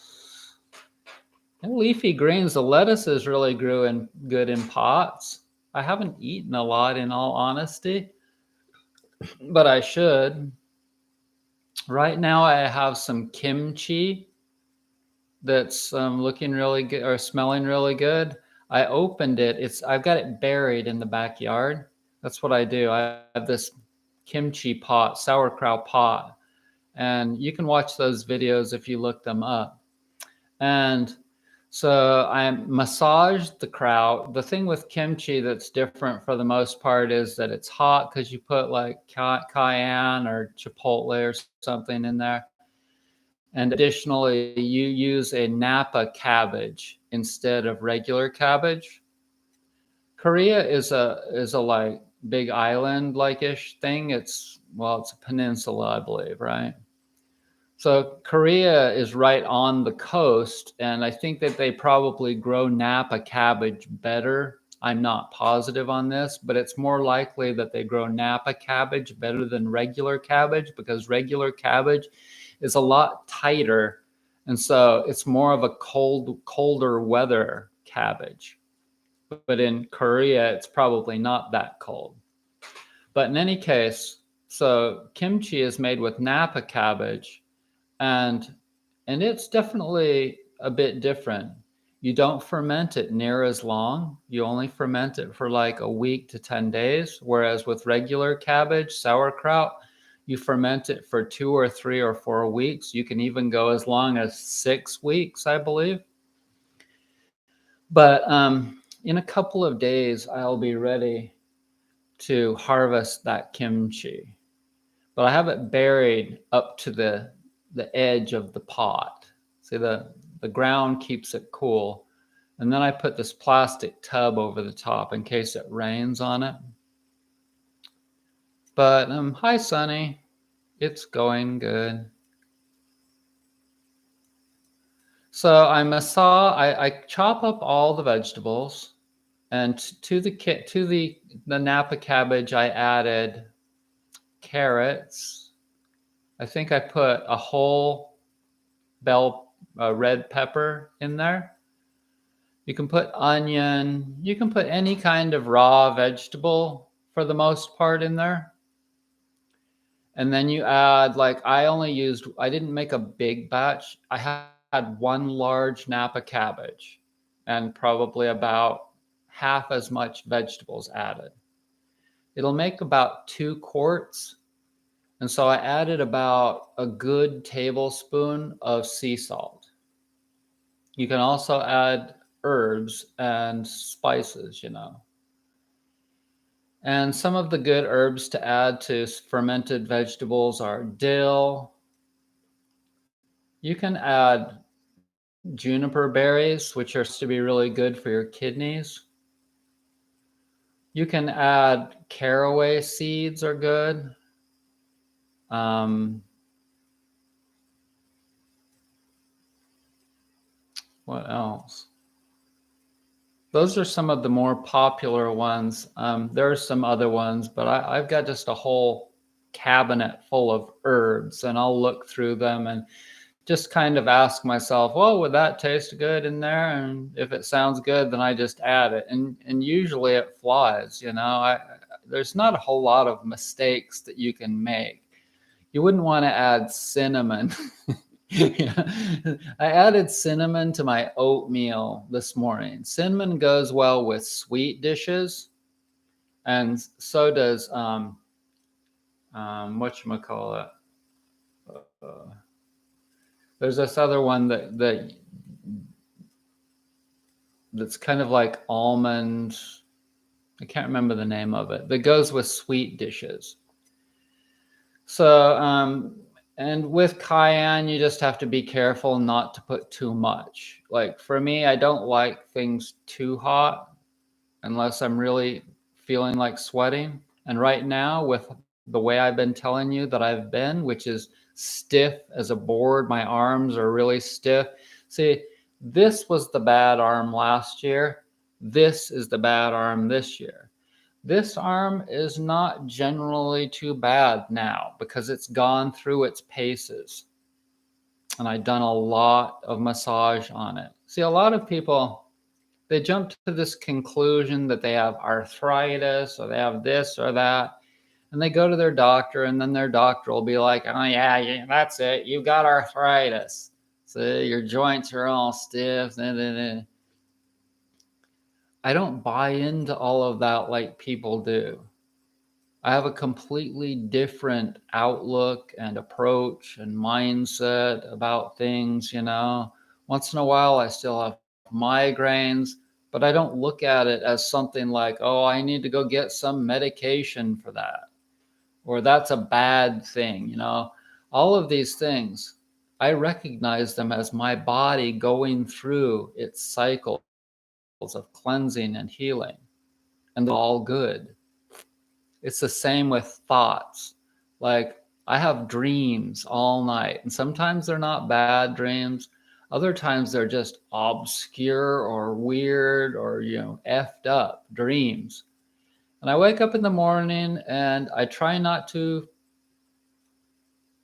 leafy greens, the lettuces really grew good in pots. I haven't eaten a lot, in all honesty, but I should. Right now I have some kimchi that's looking really good or smelling really good. I opened it. I've got it buried in the backyard. That's what I do. I have this kimchi pot, sauerkraut pot, and you can watch those videos if you look them up. And so I massaged the kraut. The thing with kimchi that's different for the most part is that it's hot because you put like cayenne or chipotle or something in there. And additionally, you use a Napa cabbage instead of regular cabbage. Korea is a like big island like ish thing. It's a peninsula, I believe, right? So Korea is right on the coast, and I think that they probably grow Napa cabbage better. I'm not positive on this, but it's more likely that they grow Napa cabbage better than regular cabbage because regular cabbage is a lot tighter, and so it's more of a colder weather cabbage. But in Korea, it's probably not that cold. But in any case, so kimchi is made with Napa cabbage, and it's definitely a bit different. You don't ferment it near as long. You only ferment it for like a week to 10 days, whereas with regular cabbage, sauerkraut, you ferment it for 2 or 3 or 4 weeks. You can even go as long as 6 weeks, I believe. But in a couple of days, I'll be ready to harvest that kimchi. But I have it buried up to the edge of the pot. See, the ground keeps it cool. And then I put this plastic tub over the top in case it rains on it. But hi, Sunny. It's going good. So I chop up all the vegetables, and to the Napa cabbage I added carrots. I think I put a whole bell red pepper in there. You can put onion. You can put any kind of raw vegetable for the most part in there. And then you add, like, I didn't make a big batch. I had one large Napa cabbage and probably about half as much vegetables added. It'll make about 2 quarts. And so I added about a good tablespoon of sea salt. You can also add herbs and spices, And some of the good herbs to add to fermented vegetables are dill. You can add juniper berries, which are to be really good for your kidneys. You can add caraway seeds are good. What else? Those are some of the more popular ones. There are some other ones, but I've got just a whole cabinet full of herbs, and I'll look through them and just kind of ask myself, well, would that taste good in there? And if it sounds good, then I just add it. And usually it flies, there's not a whole lot of mistakes that you can make. You wouldn't want to add cinnamon. I added cinnamon to my oatmeal this morning. Cinnamon goes well with sweet dishes, and so does whatchamacallit. There's this other one that's kind of like almond. I can't remember the name of it. That goes with sweet dishes. So and with cayenne, you just have to be careful not to put too much. Like for me, I don't like things too hot unless I'm really feeling like sweating. And right now, with the way I've been telling you that I've been, which is stiff as a board, my arms are really stiff. See, this was the bad arm last year. This is the bad arm this year. This arm is not generally too bad now because it's gone through its paces. And I've done a lot of massage on it. See, a lot of people, they jump to this conclusion that they have arthritis or they have this or that. And they go to their doctor, and then their doctor will be like, oh, yeah, that's it. You've got arthritis. See, your joints are all stiff. I don't buy into all of that like people do. I have a completely different outlook and approach and mindset about things, you know. Once in a while, I still have migraines, but I don't look at it as something like, oh, I need to go get some medication for that, or that's a bad thing, you know. All of these things, I recognize them as my body going through its cycles of cleansing and healing, and they're all good. It's the same with thoughts. Like, I have dreams all night, and sometimes they're not bad dreams. Other times they're just obscure or weird or, effed up dreams. And I wake up in the morning and I try not to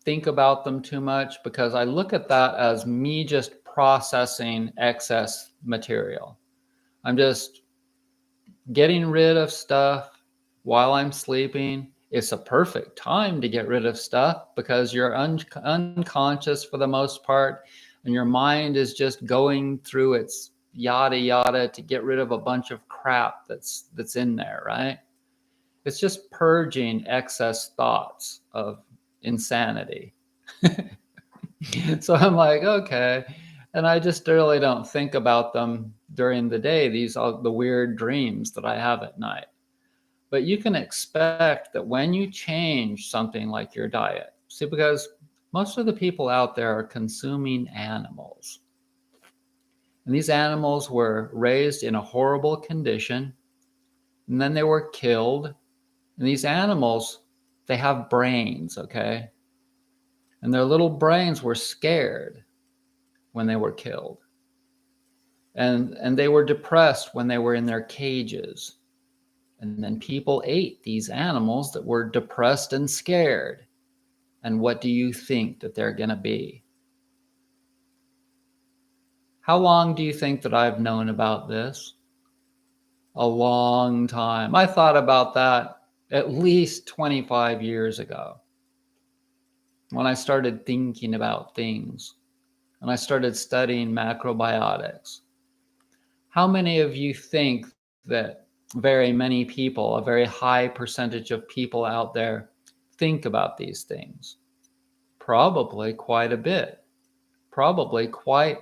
think about them too much, because I look at that as me just processing excess material. I'm just getting rid of stuff while I'm sleeping. It's a perfect time to get rid of stuff because you're unconscious for the most part, and your mind is just going through its yada yada to get rid of a bunch of crap that's in there, right? It's just purging excess thoughts of insanity. So I'm like, okay. And I just really don't think about them during the day. These are the weird dreams that I have at night. But you can expect that when you change something like your diet, see, because most of the people out there are consuming animals. And these animals were raised in a horrible condition, and then they were killed. And these animals, they have brains, okay? And their little brains were scared when they were killed. And they were depressed when they were in their cages. And then people ate these animals that were depressed and scared. And what do you think that they're going to be? How long do you think that I've known about this? A long time. I thought about that at least 25 years ago when I started thinking about things and I started studying macrobiotics. How many of you think that very many people, a very high percentage of people out there, think about these things? Probably quite a bit. Probably quite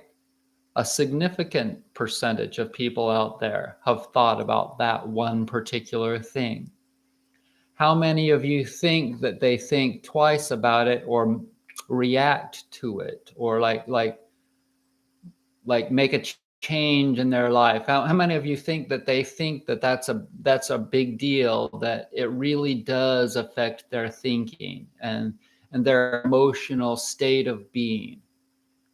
a significant percentage of people out there have thought about that one particular thing. How many of you think that they think twice about it or react to it, or like make a change in their life? How many of you think that they think that that's a big deal, that it really does affect their thinking and their emotional state of being,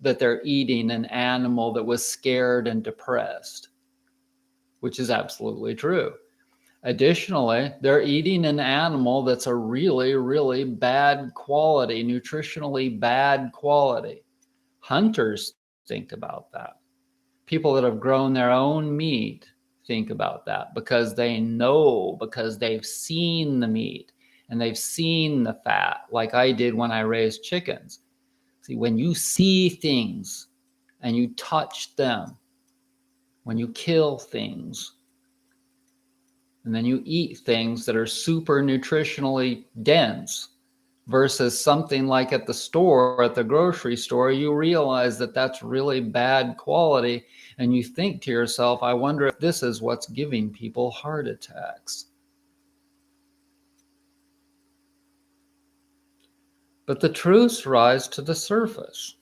that they're eating an animal that was scared and depressed, which is absolutely true. Additionally, they're eating an animal that's a really, really bad quality, nutritionally bad quality. Hunters think about that. People that have grown their own meat think about that because they know, because they've seen the meat and they've seen the fat, like I did when I raised chickens. See, when you see things and you touch them, when you kill things, and then you eat things that are super nutritionally dense versus something like at the store, at the grocery store, you realize that that's really bad quality. And you think to yourself, I wonder if this is what's giving people heart attacks. But the truths rise to the surface.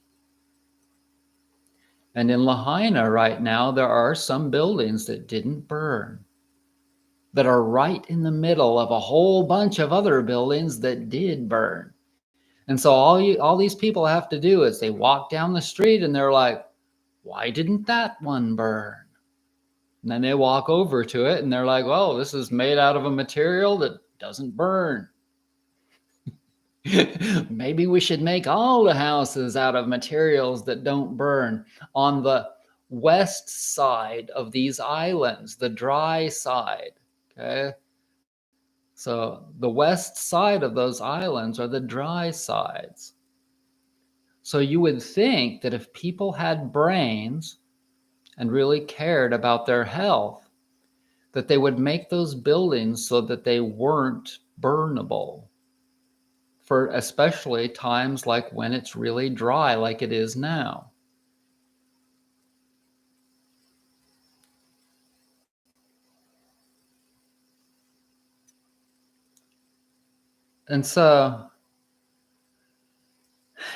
And in Lahaina right now, there are some buildings that didn't burn, that are right in the middle of a whole bunch of other buildings that did burn. And so all these people have to do is they walk down the street and they're like, why didn't that one burn? And then they walk over to it and they're like, well, this is made out of a material that doesn't burn. Maybe we should make all the houses out of materials that don't burn. On the west side of these islands, the dry side, okay? So the west side of those islands are the dry sides. So you would think that if people had brains and really cared about their health, that they would make those buildings so that they weren't burnable for especially times like when it's really dry, like it is now. And so,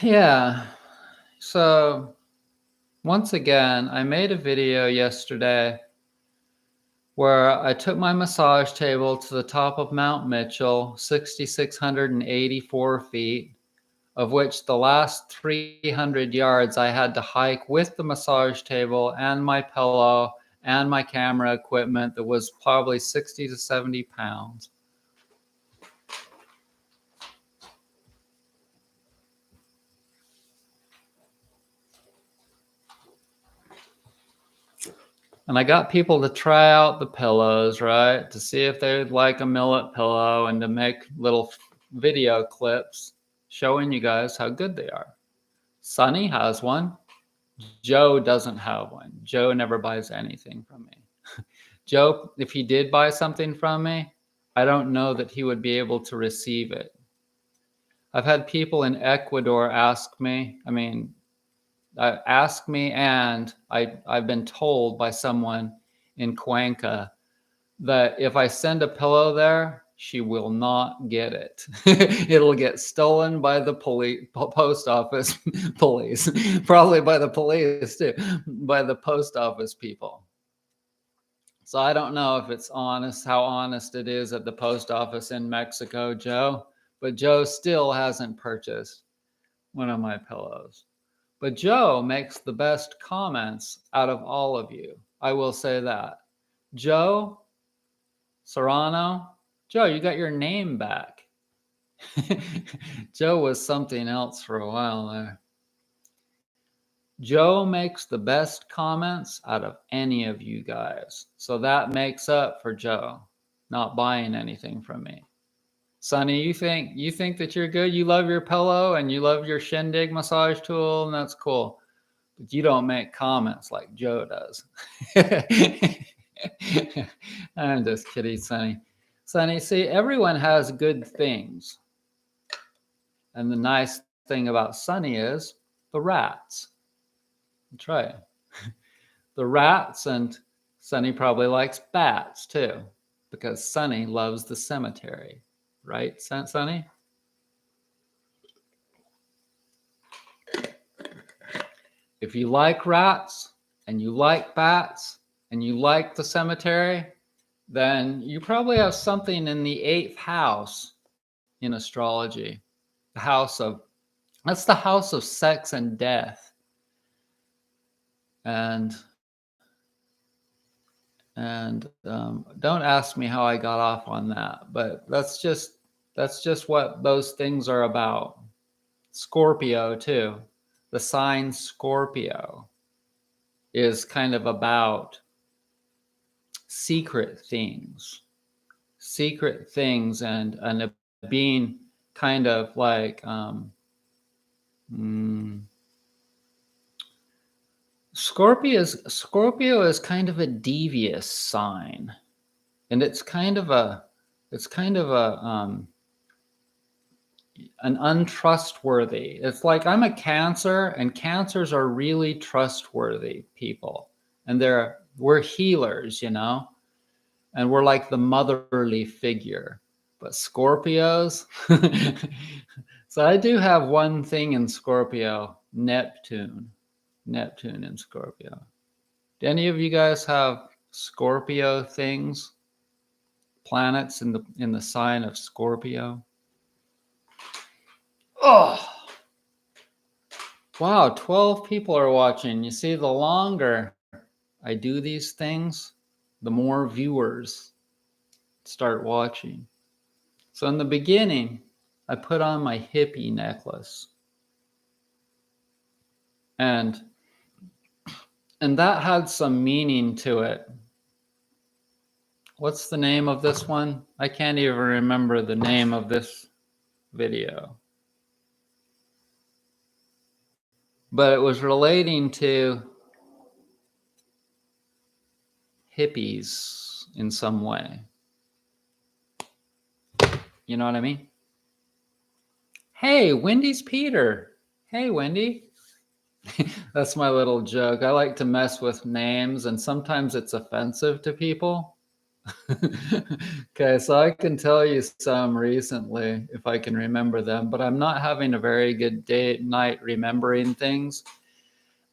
yeah. So, once again, I made a video yesterday where I took my massage table to the top of Mount Mitchell, 6,684 feet, of which the last 300 yards I had to hike with the massage table and my pillow and my camera equipment that was probably 60 to 70 pounds. And I got people to try out the pillows, right? To see if they'd like a millet pillow and to make little video clips showing you guys how good they are. Sunny has one. Joe doesn't have one. Joe never buys anything from me. Joe, if he did buy something from me, I don't know that he would be able to receive it. I've had people in Ecuador ask me, and I've been told by someone in Cuenca that if I send a pillow there, she will not get it. It'll get stolen by the post office police, probably by the police too, by the post office people. So I don't know if it's honest, how honest it is at the post office in Mexico, Joe, but Joe still hasn't purchased one of my pillows. But Joe makes the best comments out of all of you. I will say that. Joe Serrano, Joe, you got your name back. Joe was something else for a while there. Joe makes the best comments out of any of you guys. So that makes up for Joe not buying anything from me. Sonny, you think that you're good? You love your pillow and you love your shindig massage tool, and that's cool. But you don't make comments like Joe does. I'm just kidding, Sonny. Sonny, see, everyone has good things. And the nice thing about Sonny is the rats. That's right. The rats, and Sonny probably likes bats too, because Sonny loves the cemetery. Right, Sonny? If you like rats and you like bats and you like the cemetery, then you probably have something in the 8th house in astrology. That's the house of sex and death. And don't ask me how I got off on that, but that's just what those things are about. Scorpio too. The sign Scorpio is kind of about secret things, and being kind of like Scorpio is kind of a devious sign, and it's kind of an untrustworthy. It's like I'm a Cancer, and Cancers are really trustworthy people, and we're healers, and we're like the motherly figure. But Scorpios, so I do have one thing in Scorpio, Neptune in Scorpio. Do any of you guys have Scorpio things? Planets in the sign of Scorpio? Oh, wow, 12 people are watching. You see, the longer I do these things, the more viewers start watching. So in the beginning, I put on my hippie necklace. And that had some meaning to it. What's the name of this one? I can't even remember the name of this video. But it was relating to hippies in some way. You know what I mean? Hey, Wendy's Peter. Hey, Wendy. That's my little joke. I like to mess with names, and sometimes it's offensive to people. Okay, so I can tell you some recently if I can remember them, but I'm not having a very good night remembering things.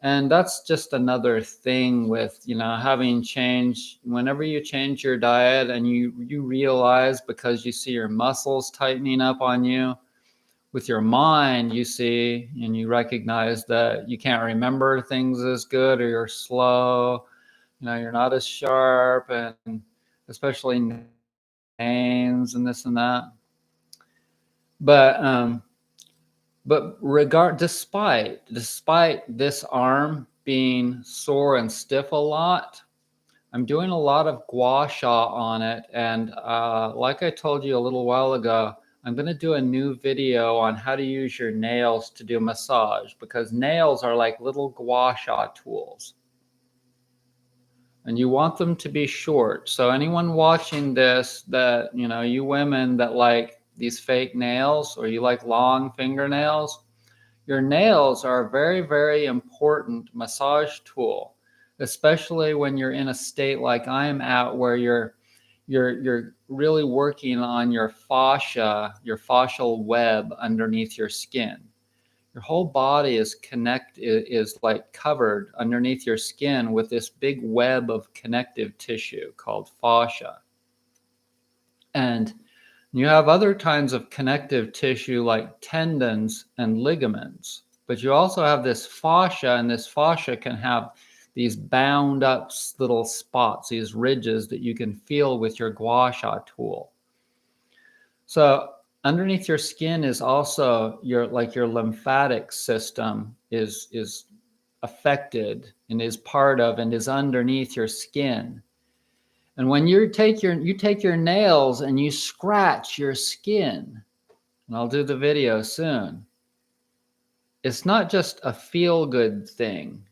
And that's just another thing with, having change. Whenever you change your diet and you realize, because you see your muscles tightening up on you, with your mind, you see and you recognize that you can't remember things as good, or you're slow, you're not as sharp, and especially names and this and that. But despite this arm being sore and stiff a lot, I'm doing a lot of gua sha on it. And like I told you a little while ago, I'm going to do a new video on how to use your nails to do massage, because nails are like little gua sha tools. And you want them to be short. So anyone watching this, that, you women that like these fake nails, or you like long fingernails, your nails are a very, very important massage tool, especially when you're in a state like I'm at, where you're really working on your fascia, your fascial web underneath your skin. Your whole body is like covered underneath your skin with this big web of connective tissue called fascia. And you have other kinds of connective tissue like tendons and ligaments, but you also have this fascia, and this fascia can have these bound up little spots, these ridges that you can feel with your gua sha tool. So underneath your skin is also your lymphatic system is affected, and is part of, and is underneath your skin. And when you take your nails and you scratch your skin, and I'll do the video soon, it's not just a feel-good thing,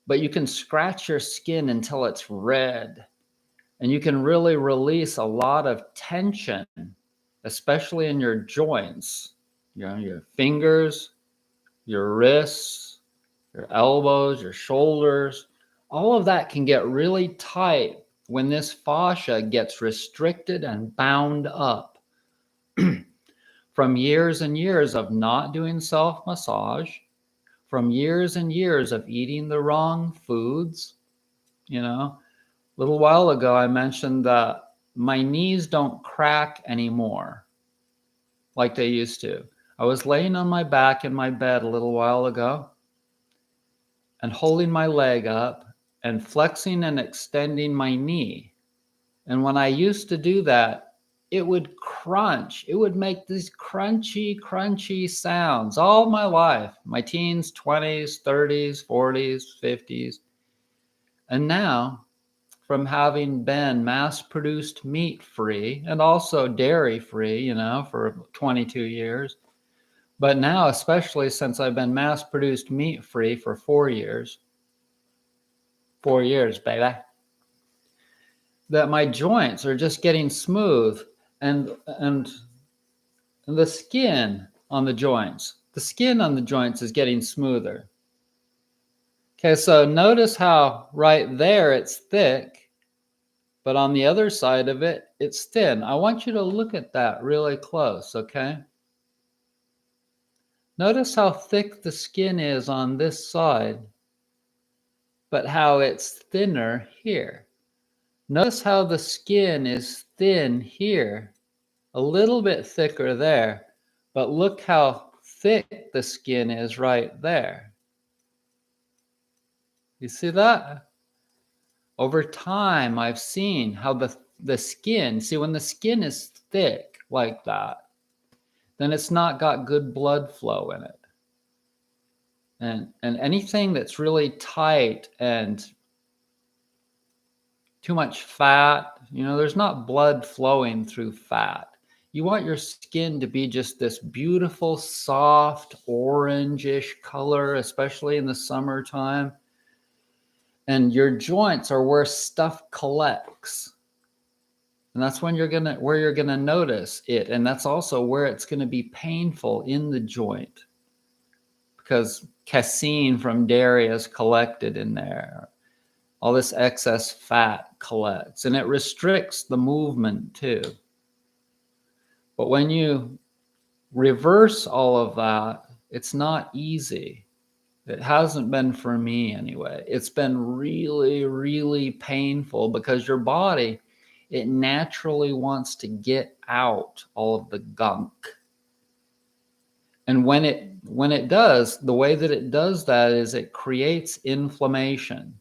but you can scratch your skin until it's red, and you can really release a lot of tension, especially in your joints, your fingers, your wrists, your elbows, your shoulders. All of that can get really tight when this fascia gets restricted and bound up from years and years of not doing self-massage, from years and years of eating the wrong foods. A little while ago, I mentioned that my knees don't crack anymore like they used to. I was laying on my back in my bed a little while ago and holding my leg up and flexing and extending my knee. And when I used to do that, it would crunch. It would make these crunchy, crunchy sounds all my life, my teens, 20s, 30s, 40s, 50s. And now, from having been mass-produced meat-free and also dairy-free, for 22 years, but now, especially since I've been mass-produced meat-free for 4 years, 4 years, baby, that my joints are just getting smooth, and the skin on the joints is getting smoother. Okay, so notice how right there it's thick, but on the other side of it, it's thin. I want you to look at that really close, okay? Notice how thick the skin is on this side, but how it's thinner here. Notice how the skin is thin here, a little bit thicker there, but look how thick the skin is right there. You see that? Over time, I've seen how the skin, see, when the skin is thick like that, then it's not got good blood flow in it. And anything that's really tight and too much fat, there's not blood flowing through fat. You want your skin to be just this beautiful, soft, orangish color, especially in the summertime. And your joints are where stuff collects. And that's when where you're gonna notice it. And that's also where it's gonna be painful in the joint, because casein from dairy is collected in there. All this excess fat collects, and it restricts the movement too. But when you reverse all of that, it's not easy. It hasn't been for me anyway. It's been really, really painful, because your body, it naturally wants to get out all of the gunk. And when it does, the way that it does that is it creates inflammation.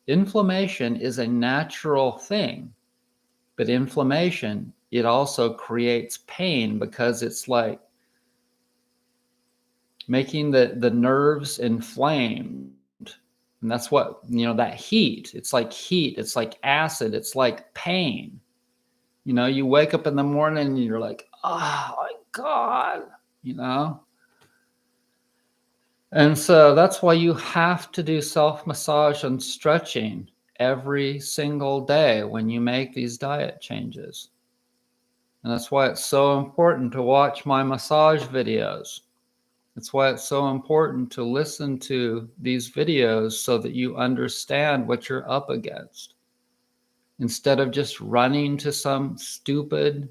Inflammation is a natural thing, but inflammation, it also creates pain, because it's like making the nerves inflamed. And that's what, that heat, it's like acid, it's like pain. You wake up in the morning and you're like, oh my God, And so that's why you have to do self-massage and stretching every single day when you make these diet changes. And that's why it's so important to watch my massage videos. That's why it's so important to listen to these videos, so that you understand what you're up against, instead of just running to some stupid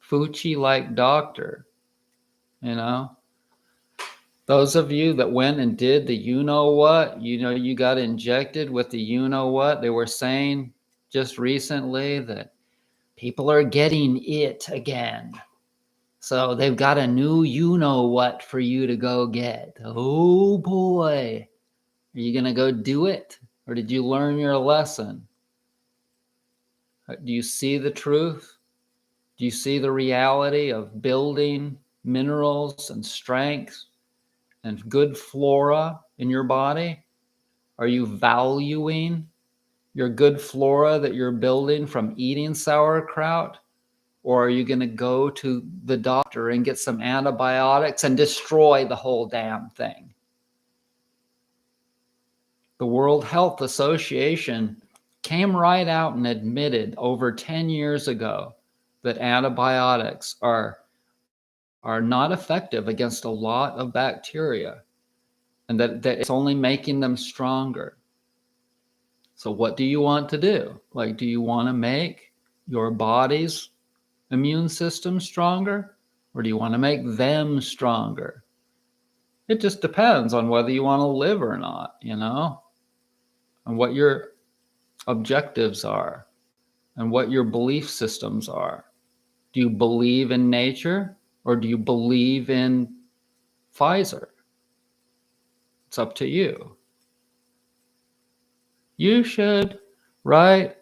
Fuchi-like doctor. Those of you that went and did the you-know-what, you got injected with the you-know-what, they were saying just recently that people are getting it again. So they've got a new you-know-what for you to go get. Oh boy. Are you going to go do it? Or did you learn your lesson? Do you see the truth? Do you see the reality of building minerals and strength and good flora in your body? Are you valuing your good flora that you're building from eating sauerkraut? Or are you going to go to the doctor and get some antibiotics and destroy the whole damn thing? The World Health Association came right out and admitted over 10 years ago that antibiotics are not effective against a lot of bacteria, and that it's only making them stronger. So what do you want to do? Like, do you want to make your body's immune system stronger, or do you want to make them stronger? It just depends on whether you want to live or not, and what your objectives are and what your belief systems are. Do you believe in nature, or do you believe in Pfizer? It's up to you. You should write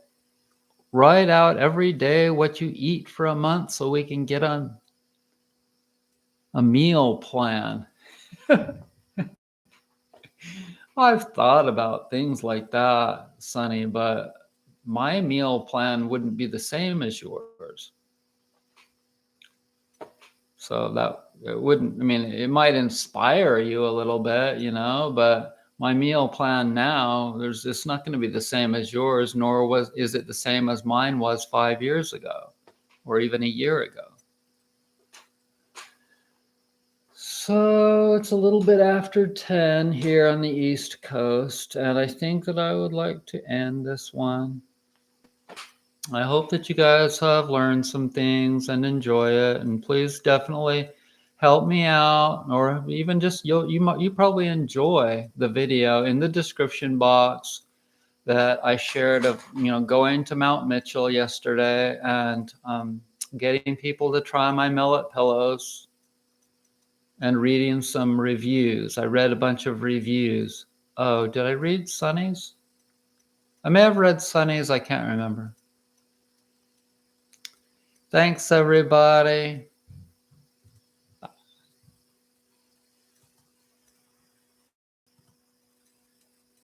out every day what you eat for a month, so we can get on a meal plan. I've thought about things like that, Sonny, but my meal plan wouldn't be the same as yours. So that it wouldn't, it might inspire you a little bit, but my meal plan now, it's not going to be the same as yours, nor is it the same as mine was 5 years ago, or even a year ago. So it's a little bit after 10 here on the East Coast, and I think that I would like to end this one. I hope that you guys have learned some things and enjoy it, and please definitely help me out, or even just you probably enjoy the video in the description box that I shared of going to Mount Mitchell yesterday and getting people to try my millet pillows and reading some reviews. I read a bunch of reviews. Oh, did I read Sunny's? I may have read Sunny's, I can't remember. Thanks, everybody.